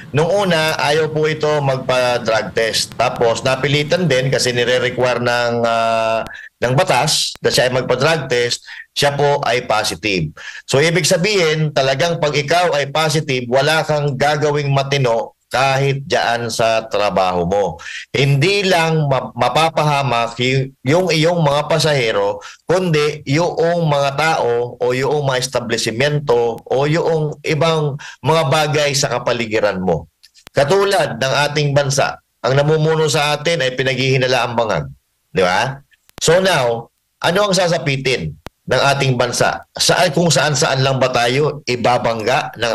Nung una, ayaw po ito magpa-drug test. Tapos napilitan din kasi nire-require ng batas na siya ay magpa-drug test, siya po ay positive. So ibig sabihin, talagang pag ikaw ay positive, wala kang gagawing matino kahit dyan sa trabaho mo. Hindi lang mapapahamak yung iyong mga pasahero, kundi yung mga tao o yung mga establishmento o yung ibang mga bagay sa kapaligiran mo. Katulad ng ating bansa, ang namumuno sa atin ay pinaghihinalaang bangag. Di ba? So now, ano ang sasapitin ng ating bansa? Kung saan-saan lang ba tayo ibabangga ng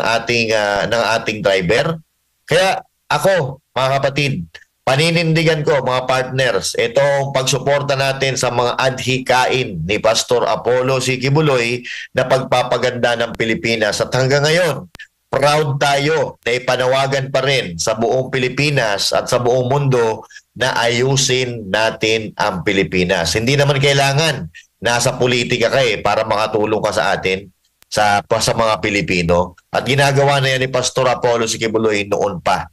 ating driver? Kaya ako, mga kapatid, paninindigan ko, mga partners, itong pagsuporta natin sa mga adhikain ni Pastor Apollo C. Quiboloy na pagpapaganda ng Pilipinas. At hanggang ngayon, proud tayo na ipanawagan pa rin sa buong Pilipinas at sa buong mundo na ayusin natin ang Pilipinas. Hindi naman kailangan nasa politika ka para makatulong ka sa atin, sa mga Pilipino. At ginagawa na yan ni Pastor Apollo C. Quiboloy noon pa.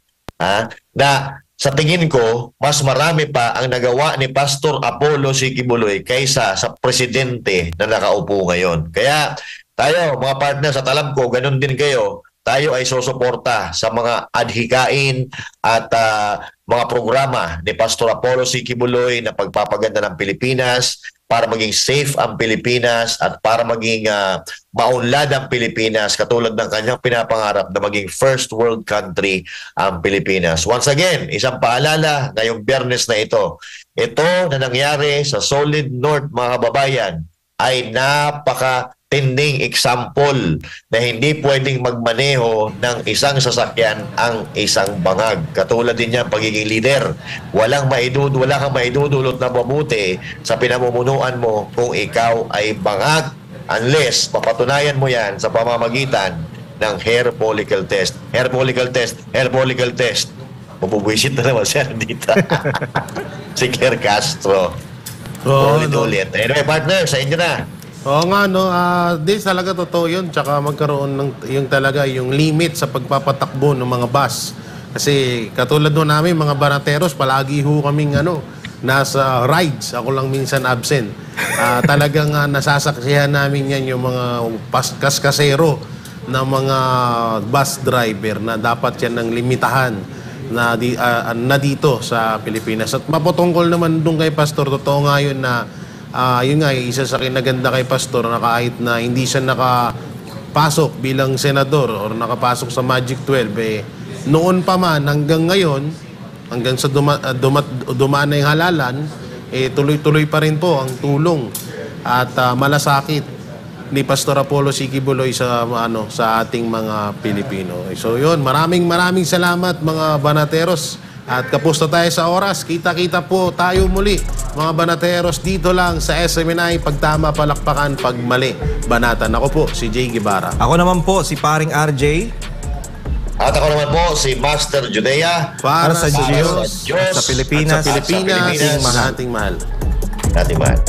Na sa tingin ko, mas marami pa ang nagawa ni Pastor Apollo C. Quiboloy kaysa sa presidente na nakaupo ngayon. Kaya tayo, mga partners, at alam ko, ganun din kayo, tayo ay susuporta sa mga adhikain at mga programa ni Pastor Apollo C. Quiboloy na pagpapaganda ng Pilipinas para maging safe ang Pilipinas at para maging maunlad ang Pilipinas katulad ng kanyang pinapangarap na maging first world country ang Pilipinas. Once again, isang paalala ngayong Biyernes na ito na nangyari sa Solid North, mga kababayan, ay napaka-tinding example na hindi pwedeng magmaneho ng isang sasakyan ang isang bangag. Katulad din niya pagiging leader. Wala kang maidudulot na mabuti sa pinamumunuan mo kung ikaw ay bangag unless papatunayan mo yan sa pamamagitan ng hair follicle test. Hair follicle test. Mabubwisit na naman siya dito. Si Claire Castro. Ulit. Anyway, partner, sa inyo na. Oo nga, no. Di talaga totoo yun. Tsaka magkaroon ng yung limit sa pagpapatakbo ng mga bus. Kasi katulad doon namin, mga banateros, palagi ho kaming nasa rides. Ako lang minsan absent. Talagang nasasaksihan namin yan yung mga kaskasero na mga bus driver na dapat yan ng limitahan na dito sa Pilipinas. At mapatungkol naman doon kay Pastor, totoo nga yun na yun nga, isa sa kinaganda kay Pastor na kahit na hindi siya nakapasok bilang senador or nakapasok sa Magic 12, noon pa man hanggang ngayon, hanggang sa dumaan na yung halalan, tuloy-tuloy pa rin po ang tulong at malasakit ni Pastor Apollo C. Quiboloy sa ating mga Pilipino. So yun, maraming salamat mga banateros. At kapusta tayo sa oras. Kita-kita po tayo muli mga banateros dito lang sa SMNI. Pagtama, palakpakan, pagmali, banatan. Ako po si Jay Guevara. Ako naman po si paring RJ. At ako naman po si Master Judea. Para sa Diyos, sa Pilipinas, ating mahal. Ating mahal.